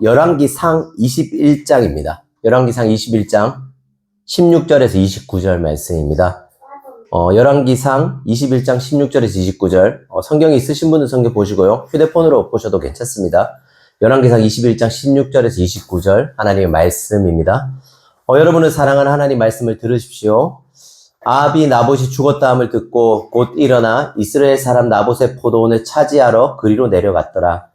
열왕기상 21장입니다. 열왕기상 21장 16절에서 29절 말씀입니다. 열왕기상 21장 16절에서 29절 성경이 있으신 분은 성경 보시고요. 휴대폰으로 보셔도 괜찮습니다. 열왕기상 21장 16절에서 29절 하나님의 말씀입니다. 여러분은 사랑하는 하나님 말씀을 들으십시오. 아합이 나봇이 죽었다 함을 듣고 곧 일어나 이스라엘 사람 나봇의 포도원을 차지하러 그리로 내려갔더라.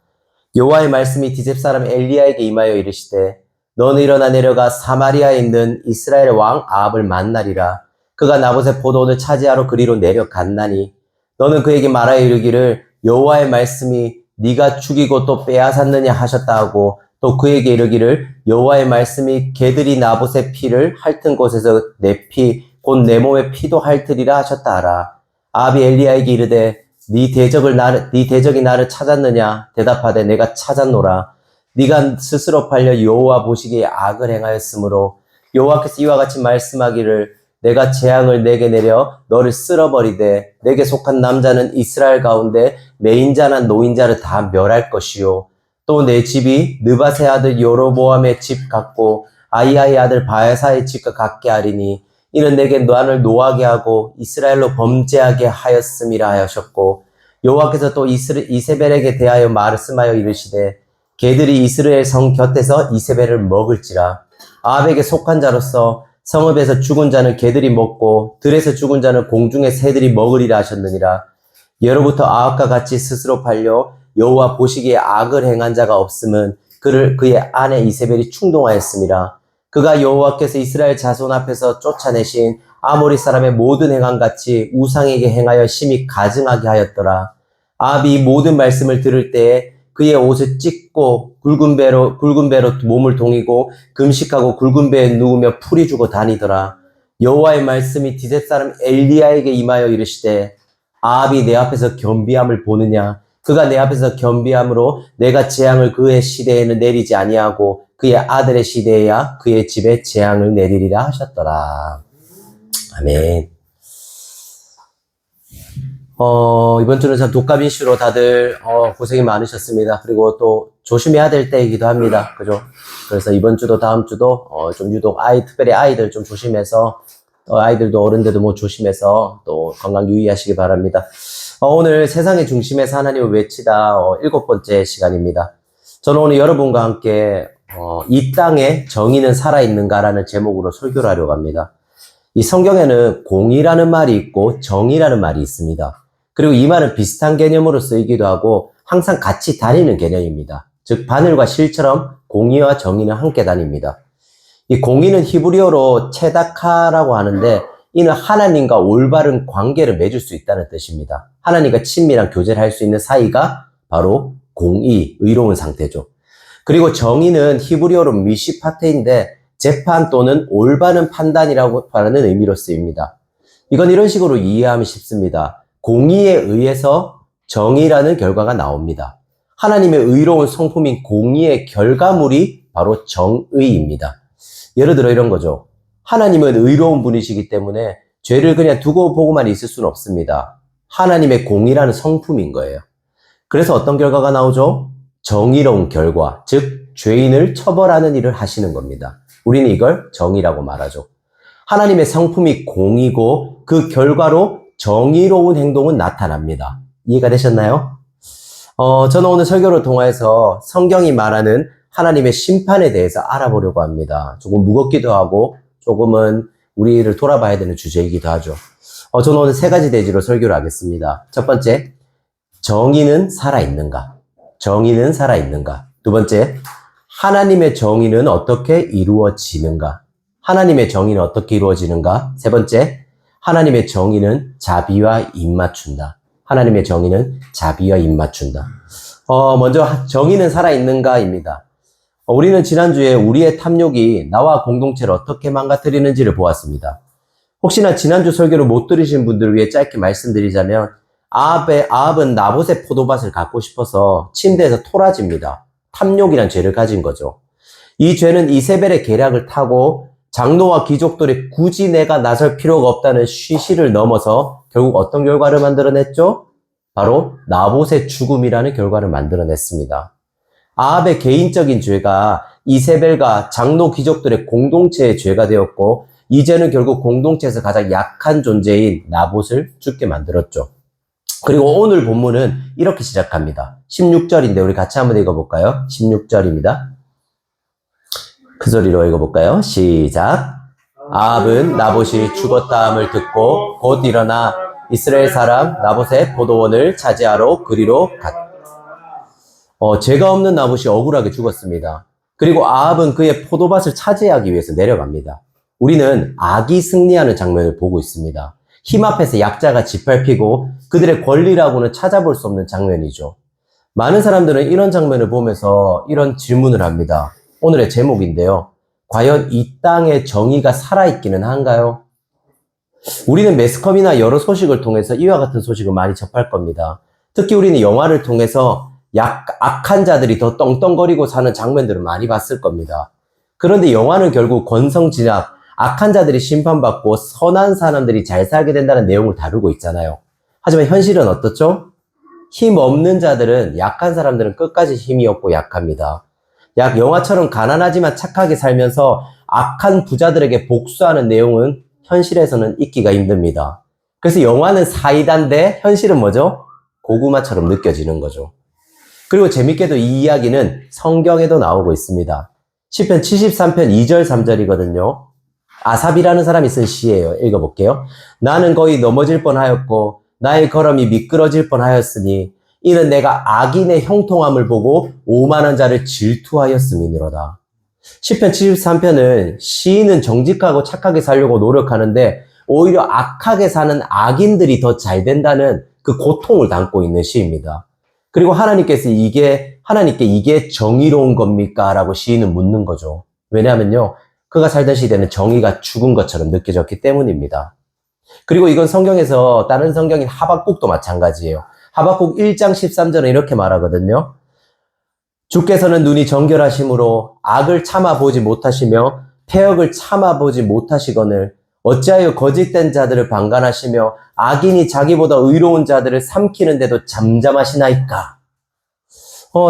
여호와의 말씀이 디셉 사람 엘리야에게 임하여 이르시되 너는 일어나 내려가 사마리아에 있는 이스라엘 왕 아합을 만나리라. 그가 나봇의 포도원을 차지하러 그리로 내려갔나니 너는 그에게 말하여 이르기를 여호와의 말씀이 네가 죽이고 또 빼앗았느냐 하셨다 하고 또 그에게 이르기를 여호와의 말씀이 개들이 나봇의 피를 핥은 곳에서 내 피 곧 내 몸의 피도 핥으리라 하셨다 하라. 아합이 엘리야에게 이르되 네 대적이 나를 찾았느냐? 대답하되 내가 찾았노라. 네가 스스로 팔려 여호와 보시기에 악을 행하였으므로 여호와께서 이와 같이 말씀하기를 내가 재앙을 내게 내려 너를 쓸어버리되 내게 속한 남자는 이스라엘 가운데 매인자나 노인자를 다 멸할 것이요. 또 내 집이 느밧의 아들 여로보암의 집 같고 아히야의 아들 바야사의 집과 같게 하리니 이는 내게 나를 노하게 하고 이스라엘로 범죄하게 하였음이라 하셨고 여호와께서 또 이세벨에게 대하여 말씀하여 이르시되 개들이 이스라엘 성 곁에서 이세벨을 먹을지라. 아합에게 속한 자로서 성읍에서 죽은 자는 개들이 먹고 들에서 죽은 자는 공중의 새들이 먹으리라 하셨느니라. 예로부터 아합과 같이 스스로 팔려 여호와 보시기에 악을 행한 자가 없음은 그의 아내 이세벨이 충동하였음이라. 그가 여호와께서 이스라엘 자손 앞에서 쫓아내신 아모리 사람의 모든 행함같이 우상에게 행하여 심히 가증하게 하였더라. 아합이 이 모든 말씀을 들을 때에 그의 옷을 찢고 굵은 배로 몸을 동이고 금식하고 굵은 배에 누우며 풀이 주고 다니더라. 여호와의 말씀이 디셉 사람 엘리야에게 임하여 이르시되 아합이 내 앞에서 겸비함을 보느냐? 그가 내 앞에서 겸비함으로 내가 재앙을 그의 시대에는 내리지 아니하고 그의 아들의 시대에야 그의 집에 재앙을 내리리라 하셨더라. 아멘. 이번 주는 참 독감 이슈로 다들 고생이 많으셨습니다. 그리고 또 조심해야 될 때이기도 합니다. 그죠? 그래서 이번 주도 다음 주도 좀 유독 특별히 아이들 좀 조심해서 아이들도 어른들도 뭐 조심해서 또 건강 유의하시기 바랍니다. 오늘 세상의 중심에서 하나님을 외치다 7번째 시간입니다. 저는 오늘 여러분과 함께 이 땅에 정의는 살아있는가라는 제목으로 설교를 하려고 합니다. 이 성경에는 공의라는 말이 있고 정의라는 말이 있습니다. 그리고 이 말은 비슷한 개념으로 쓰이기도 하고 항상 같이 다니는 개념입니다. 즉 바늘과 실처럼 공의와 정의는 함께 다닙니다. 이 공의는 히브리어로 체다카라고 하는데 이는 하나님과 올바른 관계를 맺을 수 있다는 뜻입니다. 하나님과 친밀한 교제를 할 수 있는 사이가 바로 공의, 의로운 상태죠. 그리고 정의는 히브리어로 미시파테인데 재판 또는 올바른 판단이라고 하는 의미로 쓰입니다. 이건 이런 식으로 이해하면 쉽습니다. 공의에 의해서 정의라는 결과가 나옵니다. 하나님의 의로운 성품인 공의의 결과물이 바로 정의입니다. 예를 들어 이런 거죠. 하나님은 의로운 분이시기 때문에 죄를 그냥 두고 보고만 있을 수는 없습니다. 하나님의 공의라는 성품인 거예요. 그래서 어떤 결과가 나오죠? 정의로운 결과, 즉 죄인을 처벌하는 일을 하시는 겁니다. 우리는 이걸 정의라고 말하죠. 하나님의 성품이 공이고 그 결과로 정의로운 행동은 나타납니다. 이해가 되셨나요? 저는 오늘 설교를 통해서 성경이 말하는 하나님의 심판에 대해서 알아보려고 합니다. 조금 무겁기도 하고 조금은 우리를 돌아봐야 되는 주제이기도 하죠. 저는 오늘 3가지 대지로 설교를 하겠습니다. 첫 번째, 정의는 살아있는가? 정의는 살아있는가? 두 번째, 하나님의 정의는 어떻게 이루어지는가? 하나님의 정의는 어떻게 이루어지는가? 세 번째, 하나님의 정의는 자비와 입맞춘다. 하나님의 정의는 자비와 입맞춘다. 먼저 정의는 살아있는가입니다. 우리는 지난주에 우리의 탐욕이 나와 공동체를 어떻게 망가뜨리는지를 보았습니다. 혹시나 지난주 설교를 못 들으신 분들을 위해 짧게 말씀드리자면 아합은 나봇의 포도밭을 갖고 싶어서 침대에서 토라집니다. 탐욕이란 죄를 가진 거죠. 이 죄는 이세벨의 계략을 타고 장로와 귀족들이 굳이 내가 나설 필요가 없다는 쉬쉬를 넘어서 결국 어떤 결과를 만들어냈죠? 바로 나봇의 죽음이라는 결과를 만들어냈습니다. 아합의 개인적인 죄가 이세벨과 장로 귀족들의 공동체의 죄가 되었고, 이제는 결국 공동체에서 가장 약한 존재인 나봇을 죽게 만들었죠. 그리고 오늘 본문은 이렇게 시작합니다. 16절인데 우리 같이 한번 읽어볼까요? 16절입니다. 그 소리로 읽어볼까요? 시작. 아합은 나봇이 죽었다함을 듣고 곧 일어나 이스라엘 사람 나봇의 포도원을 차지하러 그리로 갔다. 죄가 없는 나봇이 억울하게 죽었습니다. 그리고 아합은 그의 포도밭을 차지하기 위해서 내려갑니다. 우리는 악이 승리하는 장면을 보고 있습니다. 힘 앞에서 약자가 짓밟히고 그들의 권리라고는 찾아볼 수 없는 장면이죠. 많은 사람들은 이런 장면을 보면서 이런 질문을 합니다. 오늘의 제목인데요. 과연 이 땅에 정의가 살아있기는 한가요? 우리는 매스컴이나 여러 소식을 통해서 이와 같은 소식을 많이 접할 겁니다. 특히 우리는 영화를 통해서 악한 자들이 더 떵떵거리고 사는 장면들을 많이 봤을 겁니다. 그런데 영화는 결국 권성징악, 악한 자들이 심판받고 선한 사람들이 잘 살게 된다는 내용을 다루고 있잖아요. 하지만 현실은 어떻죠? 힘 없는 자들은, 약한 사람들은 끝까지 힘이 없고 약합니다. 영화처럼 가난하지만 착하게 살면서 악한 부자들에게 복수하는 내용은 현실에서는 있기가 힘듭니다. 그래서 영화는 사이다인데 현실은 뭐죠? 고구마처럼 느껴지는 거죠. 그리고 재밌게도 이 이야기는 성경에도 나오고 있습니다. 시편 73편 2절 3절이거든요. 아삽이라는 사람이 쓴 시예요. 읽어볼게요. 나는 거의 넘어질 뻔하였고 나의 걸음이 미끄러질 뻔하였으니 이는 내가 악인의 형통함을 보고 오만한 자를 질투하였음이니로다. 시편 73편은 시인은 정직하고 착하게 살려고 노력하는데 오히려 악하게 사는 악인들이 더 잘 된다는 그 고통을 담고 있는 시입니다. 그리고 하나님께 이게 정의로운 겁니까? 라고 시인은 묻는 거죠. 왜냐하면요, 그가 살던 시대는 정의가 죽은 것처럼 느껴졌기 때문입니다. 그리고 이건 성경에서 다른 성경인 하박국도 마찬가지예요. 하박국 1장 13절은 이렇게 말하거든요. 주께서는 눈이 정결하심으로 악을 참아보지 못하시며 패역을 참아보지 못하시거늘 어찌하여 거짓된 자들을 방관하시며 악인이 자기보다 의로운 자들을 삼키는데도 잠잠하시나이까?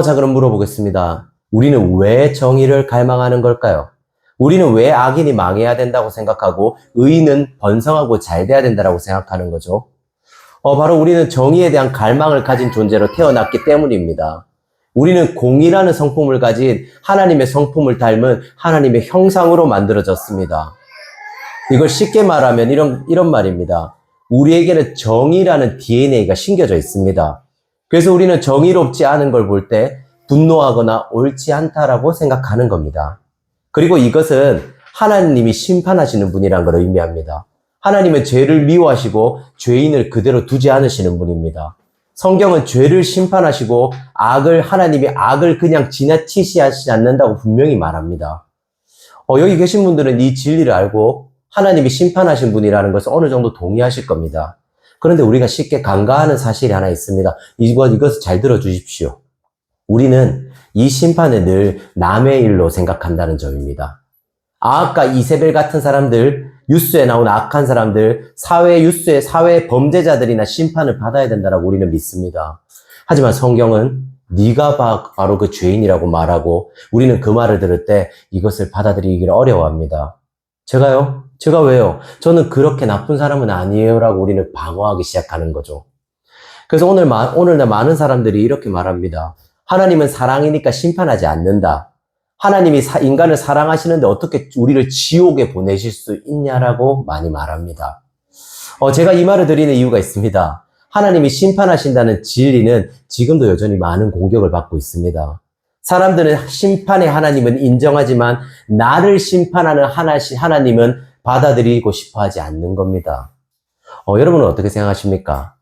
자, 그럼 물어보겠습니다. 우리는 왜 정의를 갈망하는 걸까요? 우리는 왜 악인이 망해야 된다고 생각하고 의인은 번성하고 잘 돼야 된다고 생각하는 거죠? 바로 우리는 정의에 대한 갈망을 가진 존재로 태어났기 때문입니다. 우리는 공의라는 성품을 가진 하나님의 성품을 닮은 하나님의 형상으로 만들어졌습니다. 이걸 쉽게 말하면 이런 말입니다. 우리에게는 정의라는 DNA가 심겨져 있습니다. 그래서 우리는 정의롭지 않은 걸 볼 때 분노하거나 옳지 않다라고 생각하는 겁니다. 그리고 이것은 하나님이 심판하시는 분이란 걸 의미합니다. 하나님은 죄를 미워하시고 죄인을 그대로 두지 않으시는 분입니다. 성경은 죄를 심판하시고 하나님이 악을 그냥 지나치시지 않는다고 분명히 말합니다. 여기 계신 분들은 이 진리를 알고 하나님이 심판하신 분이라는 것을 어느 정도 동의하실 겁니다. 그런데 우리가 쉽게 간과하는 사실이 하나 있습니다. 이것을 잘 들어주십시오. 우리는 이 심판을 늘 남의 일로 생각한다는 점입니다. 아합과 이세벨 같은 사람들, 뉴스에 나온 악한 사람들, 사회 범죄자들이나 심판을 받아야 된다고 우리는 믿습니다. 하지만 성경은 네가 바로 그 죄인이라고 말하고 우리는 그 말을 들을 때 이것을 받아들이기를 어려워합니다. 제가 왜요? 저는 그렇게 나쁜 사람은 아니에요 라고 우리는 방어하기 시작하는 거죠. 그래서 오늘날 많은 사람들이 이렇게 말합니다. 하나님은 사랑이니까 심판하지 않는다. 하나님이 인간을 사랑하시는데 어떻게 우리를 지옥에 보내실 수 있냐라고 많이 말합니다. 제가 이 말을 드리는 이유가 있습니다. 하나님이 심판하신다는 진리는 지금도 여전히 많은 공격을 받고 있습니다. 사람들은 심판의 하나님은 인정하지만 나를 심판하는 하나님은 받아들이고 싶어 하지 않는 겁니다. 여러분은 어떻게 생각하십니까?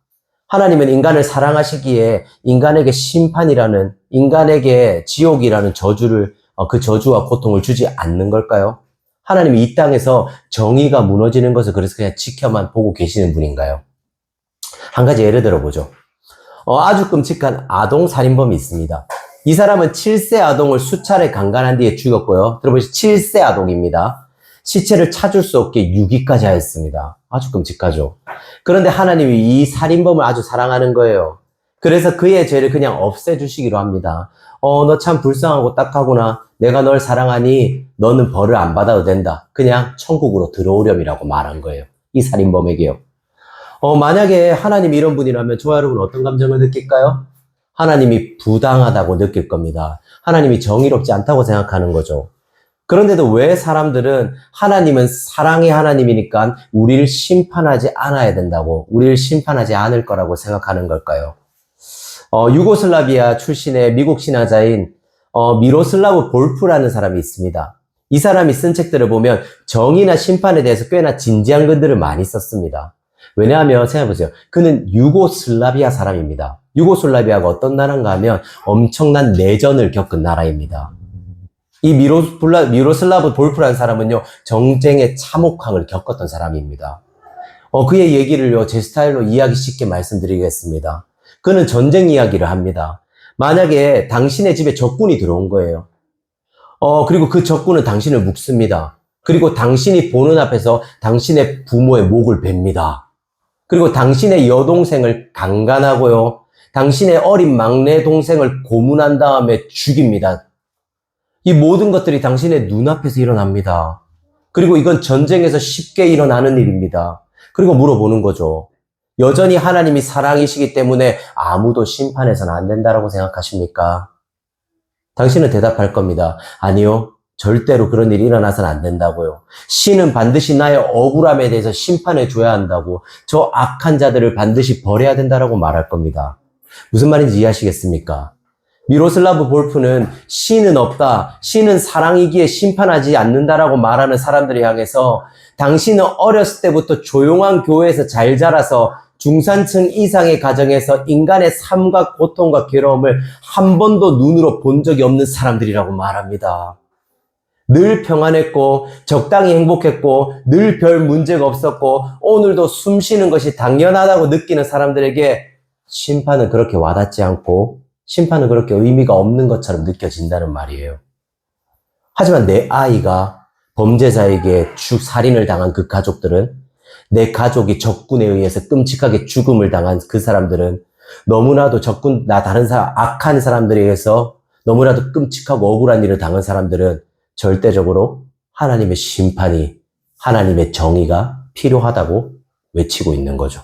하나님은 인간을 사랑하시기에 인간에게 심판이라는, 인간에게 지옥이라는 그 저주와 고통을 주지 않는 걸까요? 하나님이 이 땅에서 정의가 무너지는 것을 그래서 그냥 지켜만 보고 계시는 분인가요? 한 가지 예를 들어보죠. 아주 끔찍한 아동 살인범이 있습니다. 이 사람은 7세 아동을 수차례 강간한 뒤에 죽였고요. 들어보시죠. 7세 아동입니다. 시체를 찾을 수 없게 유기까지 하였습니다. 아주 끔찍하죠. 그런데 하나님이 이 살인범을 아주 사랑하는 거예요. 그래서 그의 죄를 그냥 없애주시기로 합니다. 너 참 불쌍하고 딱하구나. 내가 널 사랑하니 너는 벌을 안 받아도 된다. 그냥 천국으로 들어오렴이라고 말한 거예요. 이 살인범에게요. 만약에 하나님이 이런 분이라면 저와 여러분 어떤 감정을 느낄까요? 하나님이 부당하다고 느낄 겁니다. 하나님이 정의롭지 않다고 생각하는 거죠. 그런데도 왜 사람들은 하나님은 사랑의 하나님이니까 우리를 심판하지 않아야 된다고, 우리를 심판하지 않을 거라고 생각하는 걸까요? 유고슬라비아 출신의 미국 신화자인 미로슬라브 볼프라는 사람이 있습니다. 이 사람이 쓴 책들을 보면 정의나 심판에 대해서 꽤나 진지한 글들을 많이 썼습니다. 왜냐하면 생각해보세요. 그는 유고슬라비아 사람입니다. 유고슬라비아가 어떤 나라인가 하면 엄청난 내전을 겪은 나라입니다. 이 미로슬라브 볼프라는 사람은요, 정쟁의 참혹함을 겪었던 사람입니다. 그의 얘기를요, 제 스타일로 이야기 쉽게 말씀드리겠습니다. 그는 전쟁 이야기를 합니다. 만약에 당신의 집에 적군이 들어온 거예요. 그리고 그 적군은 당신을 묶습니다. 그리고 당신이 보는 앞에서 당신의 부모의 목을 벨니다. 그리고 당신의 여동생을 강간하고요. 당신의 어린 막내 동생을 고문한 다음에 죽입니다. 이 모든 것들이 당신의 눈앞에서 일어납니다. 그리고 이건 전쟁에서 쉽게 일어나는 일입니다. 그리고 물어보는 거죠. 여전히 하나님이 사랑이시기 때문에 아무도 심판해서는 안 된다라고 생각하십니까? 당신은 대답할 겁니다. 아니요. 절대로 그런 일이 일어나서는 안 된다고요. 신은 반드시 나의 억울함에 대해서 심판해 줘야 한다고, 저 악한 자들을 반드시 벌해야 된다라고 말할 겁니다. 무슨 말인지 이해하시겠습니까? 미로슬라브 볼프는 신은 없다, 신은 사랑이기에 심판하지 않는다라고 말하는 사람들을 향해서 당신은 어렸을 때부터 조용한 교회에서 잘 자라서 중산층 이상의 가정에서 인간의 삶과 고통과 괴로움을 한 번도 눈으로 본 적이 없는 사람들이라고 말합니다. 늘 평안했고 적당히 행복했고 늘 별 문제가 없었고 오늘도 숨 쉬는 것이 당연하다고 느끼는 사람들에게 심판은 그렇게 와닿지 않고 심판은 그렇게 의미가 없는 것처럼 느껴진다는 말이에요. 하지만 내 아이가 범죄자에게 살인을 당한 그 가족들은, 내 가족이 적군에 의해서 끔찍하게 죽음을 당한 그 사람들은, 너무나도 다른 악한 사람들에 의해서 너무나도 끔찍하고 억울한 일을 당한 사람들은 절대적으로 하나님의 심판이, 하나님의 정의가 필요하다고 외치고 있는 거죠.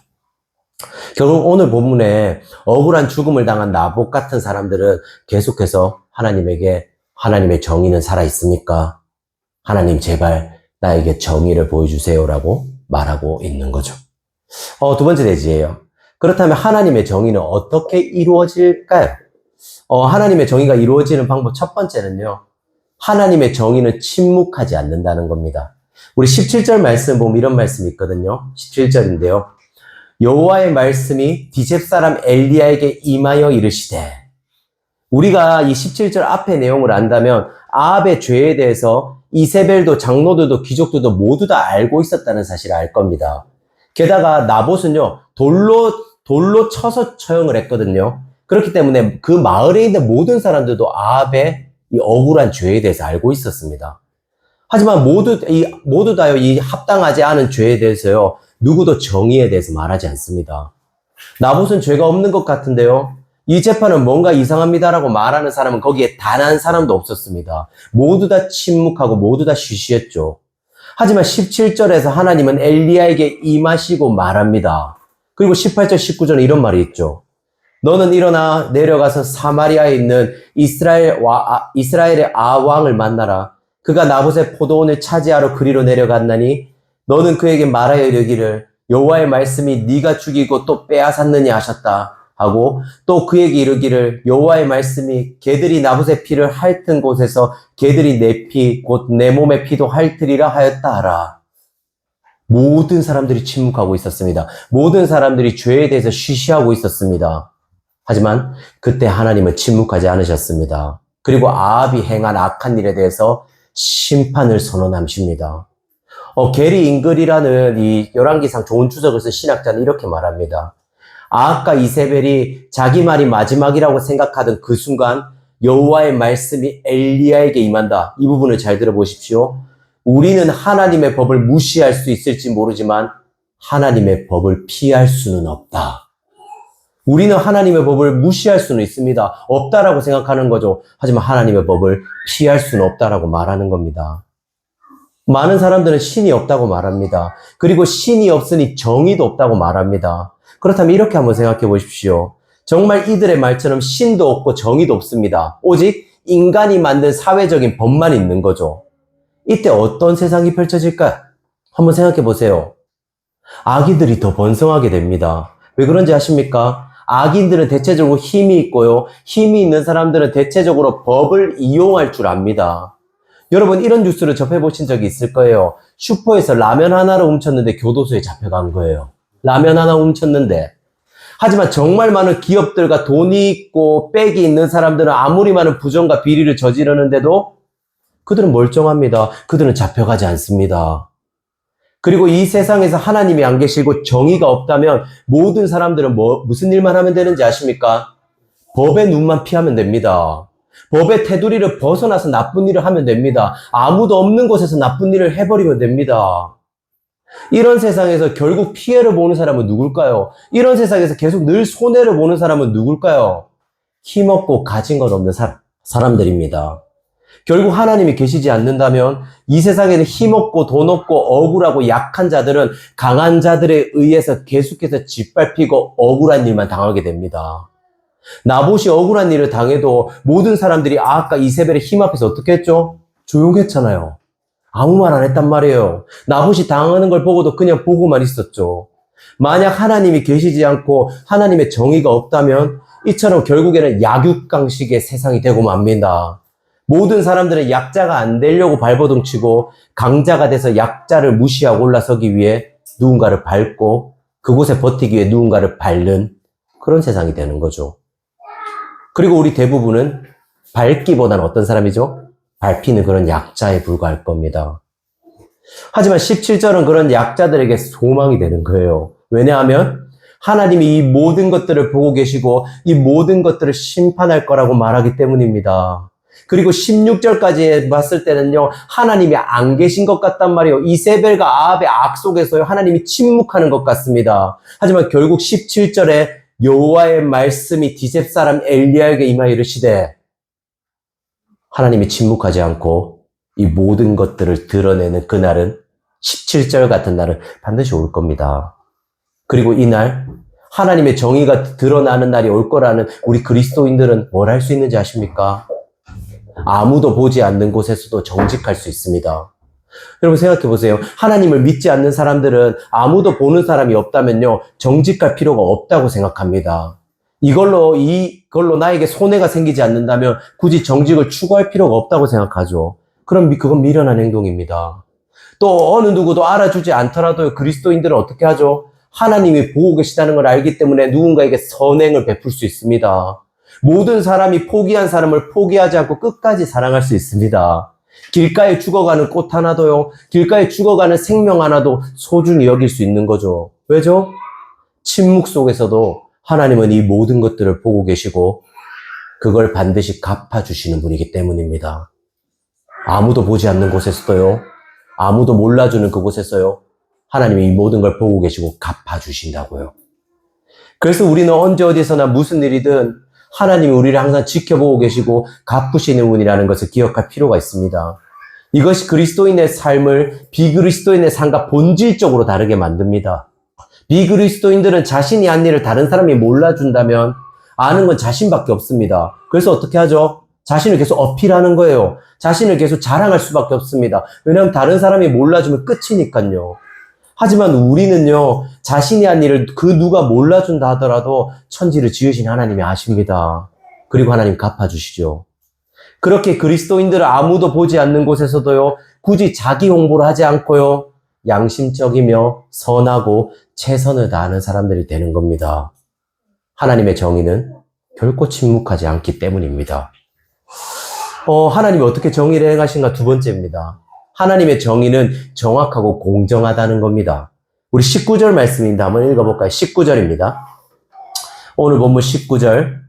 결국 오늘 본문에 억울한 죽음을 당한 나봇 같은 사람들은 계속해서 하나님에게 하나님의 정의는 살아있습니까? 하나님 제발 나에게 정의를 보여주세요라고 말하고 있는 거죠. 두 번째 대지예요. 그렇다면 하나님의 정의는 어떻게 이루어질까요? 하나님의 정의가 이루어지는 방법 첫 번째는요. 하나님의 정의는 침묵하지 않는다는 겁니다. 우리 17절 말씀 보면 이런 말씀이 있거든요. 17절인데요. 여호와의 말씀이 디셉 사람 엘리야에게 임하여 이르시되, 우리가 이 17절 앞의 내용을 안다면 아합의 죄에 대해서 이세벨도 장로들도 귀족들도 모두 다 알고 있었다는 사실을 알 겁니다. 게다가 나봇은요, 돌로 쳐서 처형을 했거든요. 그렇기 때문에 그 마을에 있는 모든 사람들도 아합의 이 억울한 죄에 대해서 알고 있었습니다. 하지만 모두 다요, 이 합당하지 않은 죄에 대해서요, 누구도 정의에 대해서 말하지 않습니다. 나봇은 죄가 없는 것 같은데요, 이 재판은 뭔가 이상합니다라고 말하는 사람은 거기에 단 한 사람도 없었습니다. 모두 다 침묵하고 모두 다 쉬쉬했죠. 하지만 17절에서 하나님은 엘리야에게 임하시고 말합니다. 그리고 18절, 19절에 이런 말이 있죠. 너는 일어나 내려가서 사마리아에 있는 이스라엘의 아왕을 만나라. 그가 나봇의 포도원을 차지하러 그리로 내려갔나니 너는 그에게 말하여 이르기를 여호와의 말씀이 네가 죽이고 또 빼앗았느냐 하셨다 하고, 또 그에게 이르기를 여호와의 말씀이 개들이 나봇의 피를 핥은 곳에서 개들이 내 피 곧 내 몸의 피도 핥으리라 하였다 하라. 모든 사람들이 침묵하고 있었습니다. 모든 사람들이 죄에 대해서 쉬쉬하고 있었습니다. 하지만 그때 하나님은 침묵하지 않으셨습니다. 그리고 아합이 행한 악한 일에 대해서 심판을 선언하십니다. 게리 잉글이라는 이 열왕기상 좋은 추적을 쓴 신학자는 이렇게 말합니다. 아합과 이세벨이 자기 말이 마지막이라고 생각하던 그 순간 여호와의 말씀이 엘리야에게 임한다. 이 부분을 잘 들어보십시오. 우리는 하나님의 법을 무시할 수 있을지 모르지만 하나님의 법을 피할 수는 없다. 우리는 하나님의 법을 무시할 수는 있습니다. 없다라고 생각하는 거죠. 하지만 하나님의 법을 피할 수는 없다라고 말하는 겁니다. 많은 사람들은 신이 없다고 말합니다. 그리고 신이 없으니 정의도 없다고 말합니다. 그렇다면 이렇게 한번 생각해 보십시오. 정말 이들의 말처럼 신도 없고 정의도 없습니다. 오직 인간이 만든 사회적인 법만 있는 거죠. 이때 어떤 세상이 펼쳐질까? 한번 생각해 보세요. 악인들이 더 번성하게 됩니다. 왜 그런지 아십니까? 악인들은 대체적으로 힘이 있고요. 힘이 있는 사람들은 대체적으로 법을 이용할 줄 압니다. 여러분 이런 뉴스를 접해보신 적이 있을 거예요. 슈퍼에서 라면 하나를 훔쳤는데 교도소에 잡혀간 거예요. 라면 하나 훔쳤는데. 하지만 정말 많은 기업들과 돈이 있고 빽이 있는 사람들은 아무리 많은 부정과 비리를 저지르는데도 그들은 멀쩡합니다. 그들은 잡혀가지 않습니다. 그리고 이 세상에서 하나님이 안 계시고 정의가 없다면 모든 사람들은 무슨 일만 하면 되는지 아십니까? 법의 눈만 피하면 됩니다. 법의 테두리를 벗어나서 나쁜 일을 하면 됩니다. 아무도 없는 곳에서 나쁜 일을 해버리면 됩니다. 이런 세상에서 결국 피해를 보는 사람은 누굴까요? 이런 세상에서 계속 늘 손해를 보는 사람은 누굴까요? 힘없고 가진 것 없는 사람들입니다. 결국 하나님이 계시지 않는다면 이 세상에는 힘없고 돈 없고 억울하고 약한 자들은 강한 자들에 의해서 계속해서 짓밟히고 억울한 일만 당하게 됩니다. 나봇이 억울한 일을 당해도 모든 사람들이 아까 이세벨의 힘 앞에서 어떻게 했죠? 조용했잖아요. 아무 말 안 했단 말이에요. 나봇이 당하는 걸 보고도 그냥 보고만 있었죠. 만약 하나님이 계시지 않고 하나님의 정의가 없다면 이처럼 결국에는 약육강식의 세상이 되고 맙니다. 모든 사람들은 약자가 안 되려고 발버둥치고 강자가 돼서 약자를 무시하고 올라서기 위해 누군가를 밟고 그곳에 버티기 위해 누군가를 밟는 그런 세상이 되는 거죠. 그리고 우리 대부분은 밟기보다는 어떤 사람이죠? 밟히는 그런 약자에 불과할 겁니다. 하지만 17절은 그런 약자들에게 소망이 되는 거예요. 왜냐하면 하나님이 이 모든 것들을 보고 계시고 이 모든 것들을 심판할 거라고 말하기 때문입니다. 그리고 16절까지 봤을 때는요, 하나님이 안 계신 것 같단 말이에요. 이세벨과 아합의 악 속에서요, 하나님이 침묵하는 것 같습니다. 하지만 결국 17절에 여호와의 말씀이 디셉 사람 엘리야에게 임하여 이르시되 하나님이 침묵하지 않고 이 모든 것들을 드러내는 그날은 17절 같은 날은 반드시 올 겁니다. 그리고 이날 하나님의 정의가 드러나는 날이 올 거라는 우리 그리스도인들은 뭘 할 수 있는지 아십니까? 아무도 보지 않는 곳에서도 정직할 수 있습니다. 여러분 생각해 보세요. 하나님을 믿지 않는 사람들은 아무도 보는 사람이 없다면요, 정직할 필요가 없다고 생각합니다. 이걸로 나에게 손해가 생기지 않는다면 굳이 정직을 추구할 필요가 없다고 생각하죠. 그럼 그건 미련한 행동입니다. 또 어느 누구도 알아주지 않더라도 그리스도인들은 어떻게 하죠? 하나님이 보고 계시다는 걸 알기 때문에 누군가에게 선행을 베풀 수 있습니다. 모든 사람이 포기한 사람을 포기하지 않고 끝까지 사랑할 수 있습니다. 길가에 죽어가는 꽃 하나도요, 길가에 죽어가는 생명 하나도 소중히 여길 수 있는 거죠. 왜죠? 침묵 속에서도 하나님은 이 모든 것들을 보고 계시고 그걸 반드시 갚아주시는 분이기 때문입니다. 아무도 보지 않는 곳에서도요, 아무도 몰라주는 그곳에서요, 하나님이 이 모든 걸 보고 계시고 갚아주신다고요. 그래서 우리는 언제 어디서나 무슨 일이든 하나님이 우리를 항상 지켜보고 계시고 갚으시는 분이라는 것을 기억할 필요가 있습니다. 이것이 그리스도인의 삶을 비그리스도인의 삶과 본질적으로 다르게 만듭니다. 비그리스도인들은 자신이 한 일을 다른 사람이 몰라준다면 아는 건 자신밖에 없습니다. 그래서 어떻게 하죠? 자신을 계속 어필하는 거예요. 자신을 계속 자랑할 수밖에 없습니다. 왜냐하면 다른 사람이 몰라주면 끝이니까요. 하지만 우리는요, 자신이 한 일을 그 누가 몰라준다 하더라도 천지를 지으신 하나님이 아십니다. 그리고 하나님 갚아주시죠. 그렇게 그리스도인들을 아무도 보지 않는 곳에서도요, 굳이 자기 홍보를 하지 않고요, 양심적이며 선하고 최선을 다하는 사람들이 되는 겁니다. 하나님의 정의는 결코 침묵하지 않기 때문입니다. 하나님이 어떻게 정의를 행하신가 두 번째입니다. 하나님의 정의는 정확하고 공정하다는 겁니다. 우리 19절 말씀인데 한번 읽어볼까요? 19절입니다. 오늘 본문 19절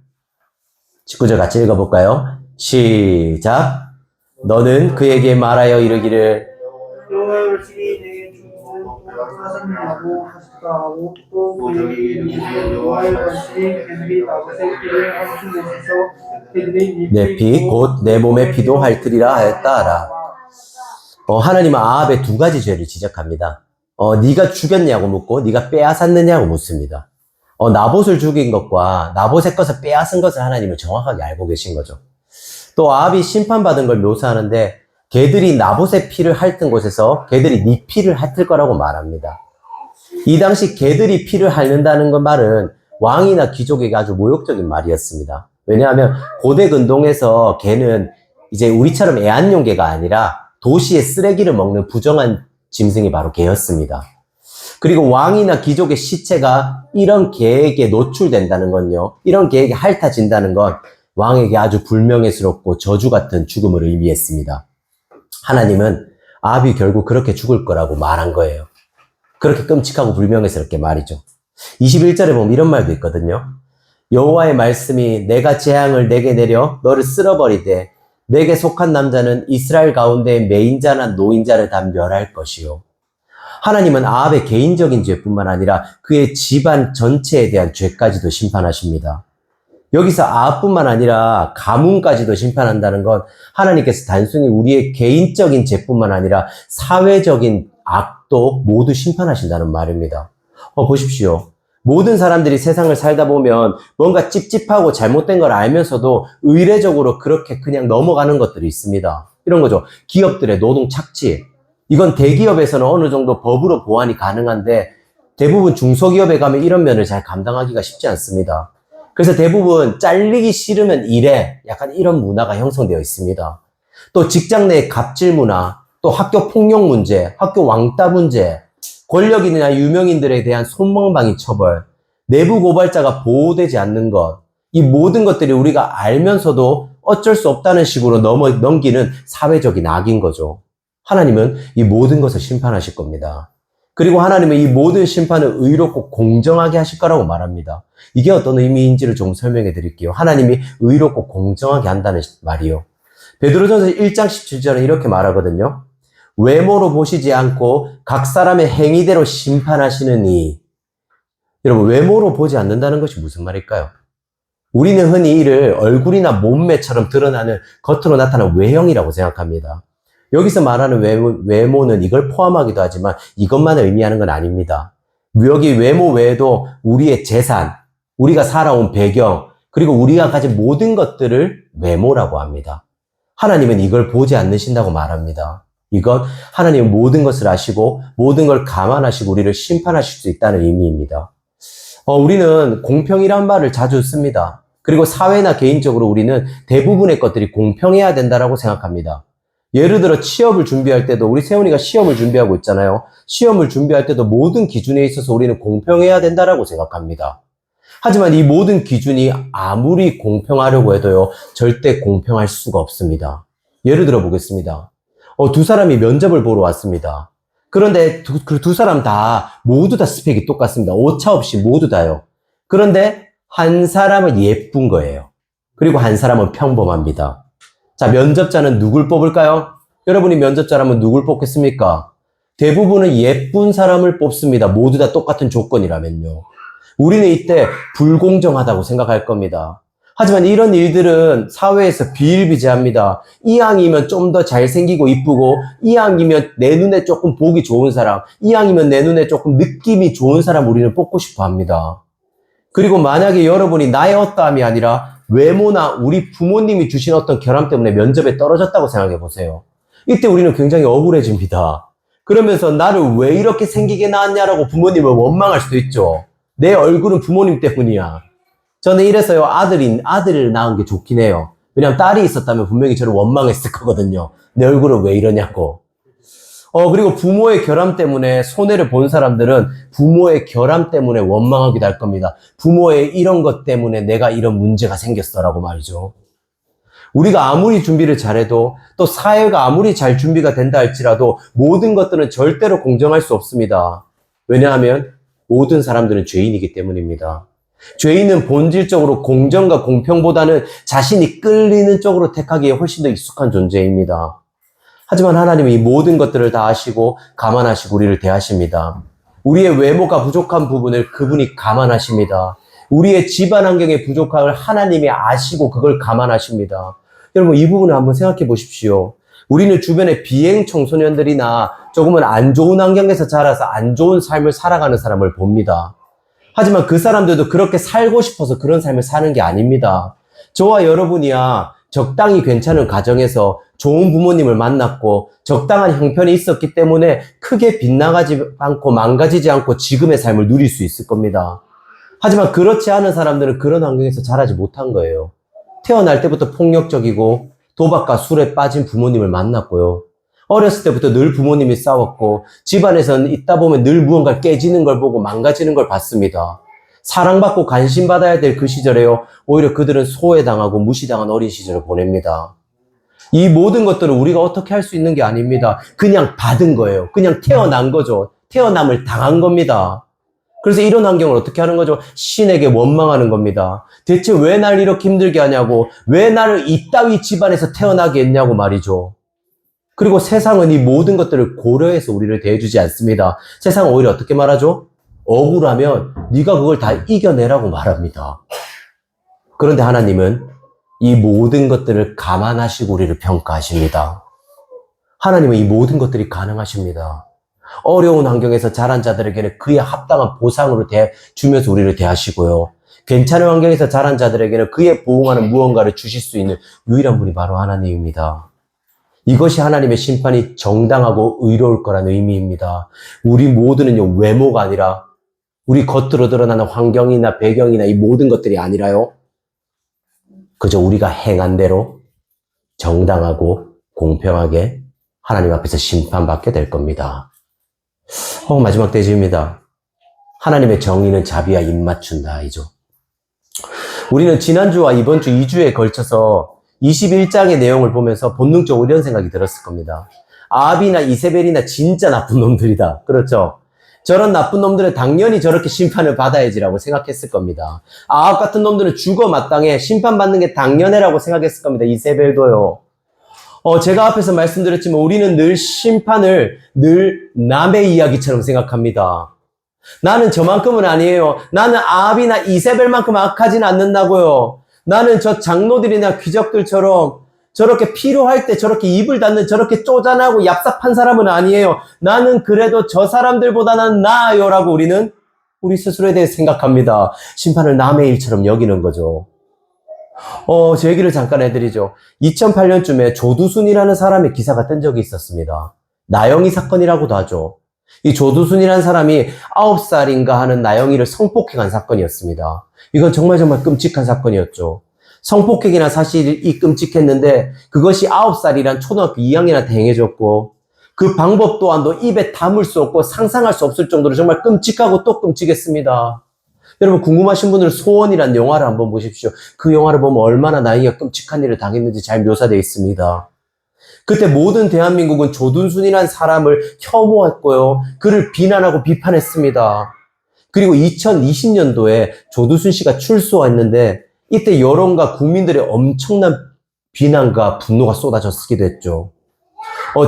같이 읽어볼까요? 시작. 너는 그에게 말하여 이르기를 사슴하고 가시가하고 또 그의 이름으로 여호와의 말씀이 그들이 나봇의 피를 핥은 곳에서 그들의 내 피 곧 내 몸의 피도 핥으리라 하였다 하라. 하나님은 아합의 두 가지 죄를 지적합니다. 네가 죽였냐고 묻고 네가 빼앗았느냐고 묻습니다. 나봇을 죽인 것과 나봇의 것을 빼앗은 것을 하나님은 정확하게 알고 계신 거죠. 또 아합이 심판받은 걸 묘사하는데 걔들이 나봇의 피를 핥은 곳에서 걔들이 네 피를 핥을 거라고 말합니다. 이 당시 걔들이 피를 핥는다는 건 말은 왕이나 귀족에게 아주 모욕적인 말이었습니다. 왜냐하면 고대 근동에서 개는 이제 우리처럼 애완용 개가 아니라 도시의 쓰레기를 먹는 부정한 짐승이 바로 개였습니다. 그리고 왕이나 귀족의 시체가 이런 개에게 노출된다는 건요, 이런 개에게 핥아진다는 건 왕에게 아주 불명예스럽고 저주 같은 죽음을 의미했습니다. 하나님은 아합이 결국 그렇게 죽을 거라고 말한 거예요. 그렇게 끔찍하고 불명예스럽게 말이죠. 21절에 보면 이런 말도 있거든요. 여호와의 말씀이 내가 재앙을 내게 내려 너를 쓸어버리되 내게 속한 남자는 이스라엘 가운데 매인자나 노인자를 다 멸할 것이요. 하나님은 아합의 개인적인 죄뿐만 아니라 그의 집안 전체에 대한 죄까지도 심판하십니다. 여기서 아합뿐만 아니라 가문까지도 심판한다는 건 하나님께서 단순히 우리의 개인적인 죄뿐만 아니라 사회적인 악도 모두 심판하신다는 말입니다. 보십시오. 모든 사람들이 세상을 살다 보면 뭔가 찝찝하고 잘못된 걸 알면서도 의례적으로 그렇게 그냥 넘어가는 것들이 있습니다. 이런 거죠. 기업들의 노동 착취. 이건 대기업에서는 어느 정도 법으로 보완이 가능한데 대부분 중소기업에 가면 이런 면을 잘 감당하기가 쉽지 않습니다. 그래서 대부분 잘리기 싫으면 일해. 약간 이런 문화가 형성되어 있습니다. 또 직장 내 갑질 문화, 또 학교 폭력 문제, 학교 왕따 문제, 권력인이나 유명인들에 대한 손방망이 처벌, 내부 고발자가 보호되지 않는 것, 이 모든 것들이 우리가 알면서도 어쩔 수 없다는 식으로 넘기는 사회적인 악인 거죠. 하나님은 이 모든 것을 심판하실 겁니다. 그리고 하나님은 이 모든 심판을 의롭고 공정하게 하실 거라고 말합니다. 이게 어떤 의미인지를 좀 설명해 드릴게요. 하나님이 의롭고 공정하게 한다는 말이요. 베드로전서 1장 17절은 이렇게 말하거든요. 외모로 보시지 않고 각 사람의 행위대로 심판하시느니. 여러분, 외모로 보지 않는다는 것이 무슨 말일까요? 우리는 흔히 이를 얼굴이나 몸매처럼 드러나는 겉으로 나타나는 외형이라고 생각합니다. 여기서 말하는 외모는 이걸 포함하기도 하지만 이것만 의미하는 건 아닙니다. 여기 외모 외에도 우리의 재산, 우리가 살아온 배경, 그리고 우리가 가진 모든 것들을 외모라고 합니다. 하나님은 이걸 보지 않으신다고 말합니다. 이건 하나님은 모든 것을 아시고 모든 걸 감안하시고 우리를 심판하실 수 있다는 의미입니다. 우리는 공평이란 말을 자주 씁니다. 그리고 사회나 개인적으로 우리는 대부분의 것들이 공평해야 된다고 생각합니다. 예를 들어 취업을 준비할 때도 우리 세훈이가 시험을 준비하고 있잖아요. 시험을 준비할 때도 모든 기준에 있어서 우리는 공평해야 된다고 생각합니다. 하지만 이 모든 기준이 아무리 공평하려고 해도요, 절대 공평할 수가 없습니다. 예를 들어 보겠습니다. 두 사람이 면접을 보러 왔습니다. 그런데 그 두 사람 모두 다 스펙이 똑같습니다. 오차 없이 모두 다요. 그런데 한 사람은 예쁜 거예요. 그리고 한 사람은 평범합니다. 자, 면접자는 누굴 뽑을까요? 여러분이 면접자라면 누굴 뽑겠습니까? 대부분은 예쁜 사람을 뽑습니다. 모두 다 똑같은 조건이라면요. 우리는 이때 불공정하다고 생각할 겁니다. 하지만 이런 일들은 사회에서 비일비재합니다. 이왕이면 좀 더 잘생기고 이쁘고, 이왕이면 내 눈에 조금 보기 좋은 사람, 이왕이면 내 눈에 조금 느낌이 좋은 사람 우리는 뽑고 싶어 합니다. 그리고 만약에 여러분이 나의 어떠함이 아니라 외모나 우리 부모님이 주신 어떤 결함 때문에 면접에 떨어졌다고 생각해 보세요. 이때 우리는 굉장히 억울해집니다. 그러면서 나를 왜 이렇게 생기게 낳았냐라고 부모님을 원망할 수도 있죠. 내 얼굴은 부모님 때문이야. 저는 이래서요, 아들을 낳은 게 좋긴 해요. 왜냐면 딸이 있었다면 분명히 저를 원망했을 거거든요. 내 얼굴은 왜 이러냐고. 그리고 부모의 결함 때문에 손해를 본 사람들은 부모의 결함 때문에 원망하기도 할 겁니다. 부모의 이런 것 때문에 내가 이런 문제가 생겼어라고 말이죠. 우리가 아무리 준비를 잘해도 또 사회가 아무리 잘 준비가 된다 할지라도 모든 것들은 절대로 공정할 수 없습니다. 왜냐하면 모든 사람들은 죄인이기 때문입니다. 죄인은 본질적으로 공정과 공평보다는 자신이 끌리는 쪽으로 택하기에 훨씬 더 익숙한 존재입니다. 하지만 하나님은 이 모든 것들을 다 아시고 감안하시고 우리를 대하십니다. 우리의 외모가 부족한 부분을 그분이 감안하십니다. 우리의 집안 환경의 부족함을 하나님이 아시고 그걸 감안하십니다. 여러분, 이 부분을 한번 생각해 보십시오. 우리는 주변에 비행 청소년들이나 조금은 안 좋은 환경에서 자라서 안 좋은 삶을 살아가는 사람을 봅니다. 하지만 그 사람들도 그렇게 살고 싶어서 그런 삶을 사는 게 아닙니다. 저와 여러분이야 적당히 괜찮은 가정에서 좋은 부모님을 만났고 적당한 형편이 있었기 때문에 크게 빗나가지 않고 망가지지 않고 지금의 삶을 누릴 수 있을 겁니다. 하지만 그렇지 않은 사람들은 그런 환경에서 자라지 못한 거예요. 태어날 때부터 폭력적이고 도박과 술에 빠진 부모님을 만났고요. 어렸을 때부터 늘 부모님이 싸웠고 집안에서는 있다 보면 늘 무언가 깨지는 걸 보고 망가지는 걸 봤습니다. 사랑받고 관심받아야 될 그 시절에요. 오히려 그들은 소외당하고 무시당한 어린 시절을 보냅니다. 이 모든 것들을 우리가 어떻게 할 수 있는 게 아닙니다. 그냥 받은 거예요. 그냥 태어난 거죠. 태어남을 당한 겁니다. 그래서 이런 환경을 어떻게 하는 거죠? 신에게 원망하는 겁니다. 대체 왜 날 이렇게 힘들게 하냐고, 왜 나를 이따위 집안에서 태어나게 했냐고 말이죠. 그리고 세상은 이 모든 것들을 고려해서 우리를 대해주지 않습니다. 세상은 오히려 어떻게 말하죠? 억울하면 네가 그걸 다 이겨내라고 말합니다. 그런데 하나님은 이 모든 것들을 감안하시고 우리를 평가하십니다. 하나님은 이 모든 것들이 가능하십니다. 어려운 환경에서 자란 자들에게는 그에 합당한 보상으로 주면서 우리를 대하시고요. 괜찮은 환경에서 자란 자들에게는 그에 보응하는 무언가를 주실 수 있는 유일한 분이 바로 하나님입니다. 이것이 하나님의 심판이 정당하고 의로울 거라는 의미입니다. 우리 모두는요, 외모가 아니라 우리 겉으로 드러나는 환경이나 배경이나 이 모든 것들이 아니라요, 그저 우리가 행한 대로 정당하고 공평하게 하나님 앞에서 심판받게 될 겁니다. 마지막 대지입니다. 하나님의 정의는 자비와 입맞춘다이죠. 우리는 지난주와 이번 주 2주에 걸쳐서 21장의 내용을 보면서 본능적으로 이런 생각이 들었을 겁니다. 아합이나 이세벨이나 진짜 나쁜 놈들이다. 그렇죠? 저런 나쁜 놈들은 당연히 저렇게 심판을 받아야지라고 생각했을 겁니다. 아합 같은 놈들은 죽어 마땅해 심판받는 게 당연해라고 생각했을 겁니다. 이세벨도요. 제가 앞에서 말씀드렸지만 우리는 늘 심판을 늘 남의 이야기처럼 생각합니다. 나는 저만큼은 아니에요. 나는 아합이나 이세벨만큼 악하진 않는다고요. 나는 저 장로들이나 귀족들처럼 저렇게 필요할 때 저렇게 입을 닫는 저렇게 쪼잔하고 얍삽한 사람은 아니에요. 나는 그래도 저 사람들보다는 나아요라고 우리는 우리 스스로에 대해 생각합니다. 심판을 남의 일처럼 여기는 거죠. 제 얘기를 잠깐 해드리죠. 2008년쯤에 조두순이라는 사람의 기사가 뜬 적이 있었습니다. 나영이 사건이라고도 하죠. 이 조두순이라는 사람이 9살인가 하는 나영이를 성폭행한 사건이었습니다. 이건 정말 끔찍한 사건이었죠. 성폭행이나 사실이 끔찍했는데 그것이 9살이란 초등학교 2학년한테 행해졌고 그 방법 또한도 입에 담을 수 없고 상상할 수 없을 정도로 정말 끔찍하고 또 끔찍했습니다. 여러분 궁금하신 분들은 소원이란 영화를 한번 보십시오. 그 영화를 보면 얼마나 나이가 끔찍한 일을 당했는지 잘 묘사되어 있습니다. 그때 모든 대한민국은 조두순이라는 사람을 혐오했고요. 그를 비난하고 비판했습니다. 그리고 2020년도에 조두순 씨가 출소했는데 이때 여론과 국민들의 엄청난 비난과 분노가 쏟아졌기도 했죠.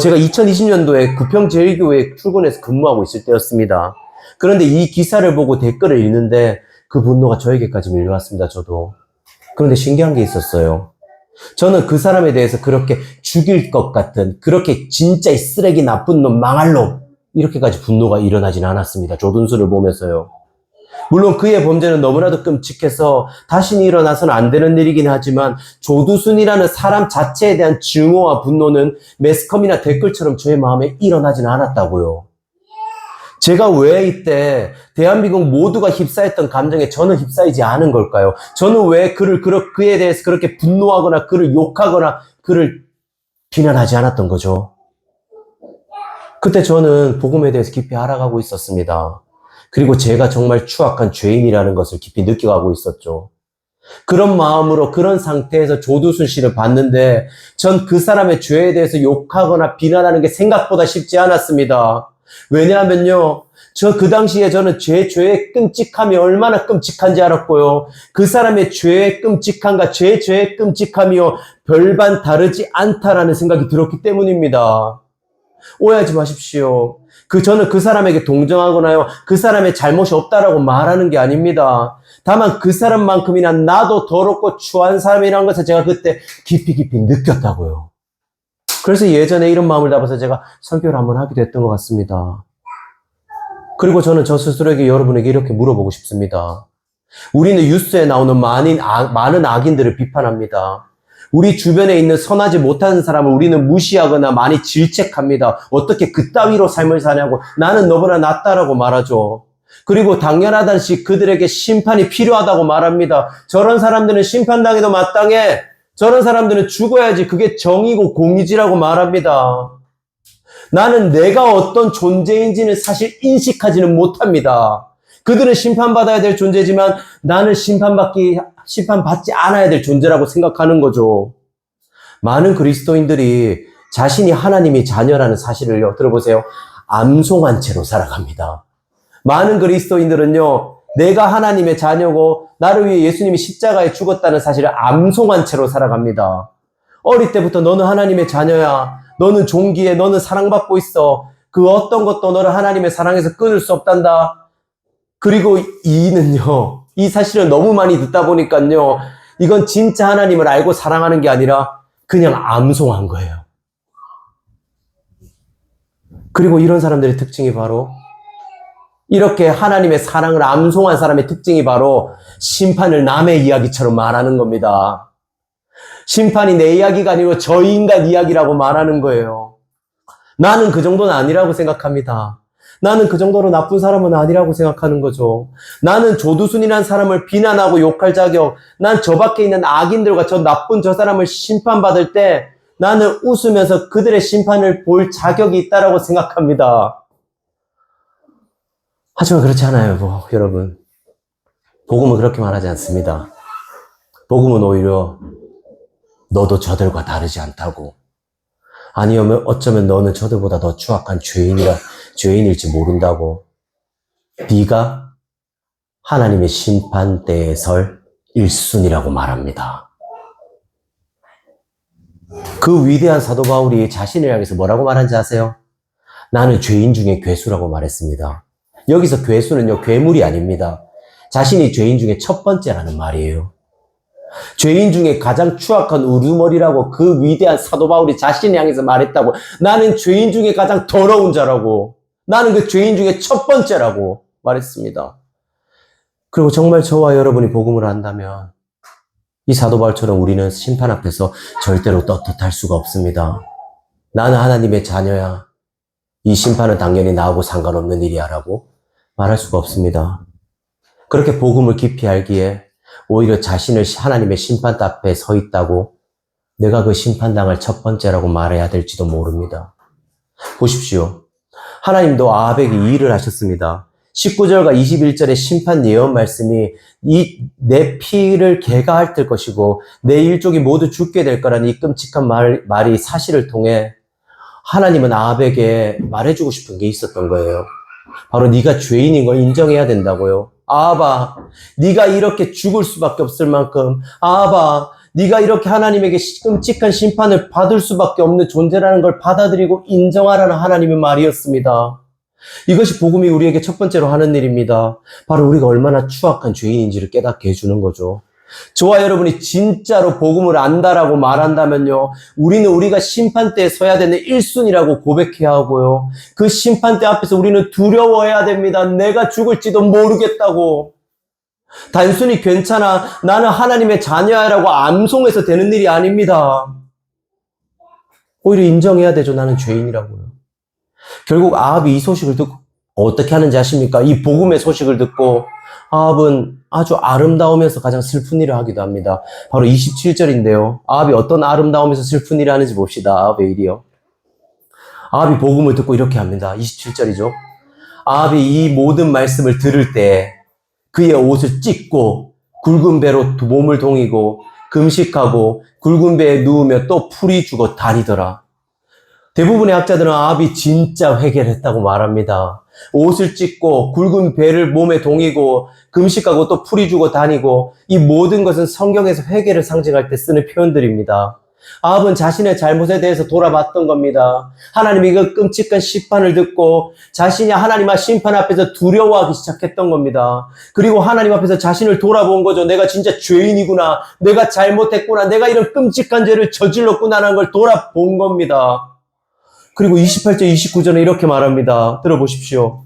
제가 2020년도에 구평제일교회에 출근해서 근무하고 있을 때였습니다. 그런데 이 기사를 보고 댓글을 읽는데 그 분노가 저에게까지 밀려왔습니다. 저도. 그런데 신기한 게 있었어요. 저는 그 사람에 대해서 그렇게 죽일 것 같은 그렇게 진짜 이 쓰레기 나쁜 놈 망할 놈 이렇게까지 분노가 일어나진 않았습니다. 조둔수를 보면서요. 물론 그의 범죄는 너무나도 끔찍해서 다시는 일어나서는 안 되는 일이긴 하지만 조두순이라는 사람 자체에 대한 증오와 분노는 매스컴이나 댓글처럼 저의 마음에 일어나지는 않았다고요. 제가 왜 이때 대한민국 모두가 휩싸였던 감정에 저는 휩싸이지 않은 걸까요? 저는 왜 그에 대해서 그렇게 분노하거나 그를 욕하거나 그를 비난하지 않았던 거죠? 그때 저는 복음에 대해서 깊이 알아가고 있었습니다. 그리고 제가 정말 추악한 죄인이라는 것을 깊이 느껴가고 있었죠. 그런 마음으로 그런 상태에서 조두순 씨를 봤는데 전 그 사람의 죄에 대해서 욕하거나 비난하는 게 생각보다 쉽지 않았습니다. 왜냐하면요, 그 당시에 저는 죄의 끔찍함이 얼마나 끔찍한지 알았고요. 그 사람의 죄의 끔찍함과 죄의 끔찍함이요. 별반 다르지 않다라는 생각이 들었기 때문입니다. 오해하지 마십시오. 저는 그 사람에게 동정하거나요, 그 사람의 잘못이 없다라고 말하는 게 아닙니다. 다만 그 사람만큼이나 나도 더럽고 추한 사람이라는 것을 제가 그때 깊이 느꼈다고요. 그래서 예전에 이런 마음을 담아서 제가 설교를 한번 하기도 했던 것 같습니다. 그리고 저는 저 스스로에게, 여러분에게 이렇게 물어보고 싶습니다. 우리는 뉴스에 나오는 많은 악인들을 비판합니다. 우리 주변에 있는 선하지 못한 사람을 우리는 무시하거나 많이 질책합니다. 어떻게 그따위로 삶을 사냐고, 나는 너보다 낫다라고 말하죠. 그리고 당연하다시 그들에게 심판이 필요하다고 말합니다. 저런 사람들은 심판당해도 마땅해. 저런 사람들은 죽어야지. 그게 정의고 공의지라고 말합니다. 나는 내가 어떤 존재인지는 사실 인식하지는 못합니다. 그들은 심판받아야 될 존재지만 나는 심판받지 않아야 될 존재라고 생각하는 거죠. 많은 그리스도인들이 자신이 하나님의 자녀라는 사실을요, 들어보세요, 암송한 채로 살아갑니다. 많은 그리스도인들은요, 내가 하나님의 자녀고 나를 위해 예수님이 십자가에 죽었다는 사실을 암송한 채로 살아갑니다. 어릴 때부터 너는 하나님의 자녀야, 너는 존귀해, 너는 사랑받고 있어, 그 어떤 것도 너를 하나님의 사랑에서 끊을 수 없단다. 그리고 이 사실을 너무 많이 듣다 보니까요, 이건 진짜 하나님을 알고 사랑하는 게 아니라 그냥 암송한 거예요. 그리고 이런 사람들의 특징이 바로, 이렇게 하나님의 사랑을 암송한 사람의 특징이 바로 심판을 남의 이야기처럼 말하는 겁니다. 심판이 내 이야기가 아니고 저 인간 이야기라고 말하는 거예요. 나는 그 정도는 아니라고 생각합니다. 나는 그 정도로 나쁜 사람은 아니라고 생각하는 거죠. 나는 조두순이라는 사람을 비난하고 욕할 자격, 난 저 밖에 있는 악인들과 저 나쁜 저 사람을 심판받을 때 나는 웃으면서 그들의 심판을 볼 자격이 있다라고 생각합니다. 하지만 그렇지 않아요, 여러분. 복음은 그렇게 말하지 않습니다. 복음은 오히려 너도 저들과 다르지 않다고, 아니면 어쩌면 너는 저들보다 더 추악한 죄인일지 모른다고, 네가 하나님의 심판대에 설 1순위라고 말합니다. 그 위대한 사도 바울이 자신을 향해서 뭐라고 말한지 아세요? 나는 죄인 중에 괴수라고 말했습니다. 여기서 괴수는요, 괴물이 아닙니다. 자신이 죄인 중에 첫 번째라는 말이에요. 죄인 중에 가장 추악한 우두머리라고 그 위대한 사도 바울이 자신을 향해서 말했다고. 나는 죄인 중에 가장 더러운 자라고, 나는 그 죄인 중에 첫 번째라고 말했습니다. 그리고 정말 저와 여러분이 복음을 안다면 이 사도 바울처럼 우리는 심판 앞에서 절대로 떳떳할 수가 없습니다. 나는 하나님의 자녀야, 이 심판은 당연히 나하고 상관없는 일이야 라고 말할 수가 없습니다. 그렇게 복음을 깊이 알기에 오히려 자신을 하나님의 심판 앞에 서 있다고 내가 그 심판당할 첫 번째라고 말해야 될지도 모릅니다. 보십시오. 하나님도 아합에게 이 일을 하셨습니다. 19절과 21절의 심판 예언 말씀이 내 피를 개가 핥을 것이고 내 일족이 모두 죽게 될 거라는 이 끔찍한 말이 사실을 통해 하나님은 아합에게 말해주고 싶은 게 있었던 거예요. 바로 네가 죄인인 걸 인정해야 된다고요. 아합아, 네가 이렇게 죽을 수밖에 없을 만큼, 아합아, 네가 이렇게 하나님에게 끔찍한 심판을 받을 수밖에 없는 존재라는 걸 받아들이고 인정하라는 하나님의 말이었습니다. 이것이 복음이 우리에게 첫 번째로 하는 일입니다. 바로 우리가 얼마나 추악한 죄인인지를 깨닫게 해주는 거죠. 저와 여러분이 진짜로 복음을 안다라고 말한다면요, 우리는 우리가 심판대에 서야 되는 1순위라고 고백해야 하고요, 그 심판대 앞에서 우리는 두려워해야 됩니다. 내가 죽을지도 모르겠다고. 단순히 괜찮아, 나는 하나님의 자녀야라고 암송해서 되는 일이 아닙니다. 오히려 인정해야 되죠. 나는 죄인이라고요. 결국 아합이 이 소식을 듣고 어떻게 하는지 아십니까? 이 복음의 소식을 듣고 아합은 아주 아름다우면서 가장 슬픈 일을 하기도 합니다. 바로 27절인데요. 아합이 어떤 아름다우면서 슬픈 일을 하는지 봅시다. 아합의 일이요. 아합이 복음을 듣고 이렇게 합니다. 27절이죠. 아합이 이 모든 말씀을 들을 때 그의 옷을 찢고 굵은 배로 몸을 동이고 금식하고 굵은 배에 누우며 또 풀이 죽어 다니더라. 대부분의 학자들은 아합이 진짜 회개를 했다고 말합니다. 옷을 찢고 굵은 배를 몸에 동이고 금식하고 또 풀이 주고 다니고 이 모든 것은 성경에서 회개를 상징할 때 쓰는 표현들입니다. 아합은 자신의 잘못에 대해서 돌아봤던 겁니다. 하나님이 그 끔찍한 심판을 듣고 자신이 하나님 앞 심판 앞에서 두려워하기 시작했던 겁니다. 그리고 하나님 앞에서 자신을 돌아본 거죠. 내가 진짜 죄인이구나. 내가 잘못했구나. 내가 이런 끔찍한 죄를 저질렀구나라는 걸 돌아본 겁니다. 그리고 28절, 29절에 이렇게 말합니다. 들어보십시오.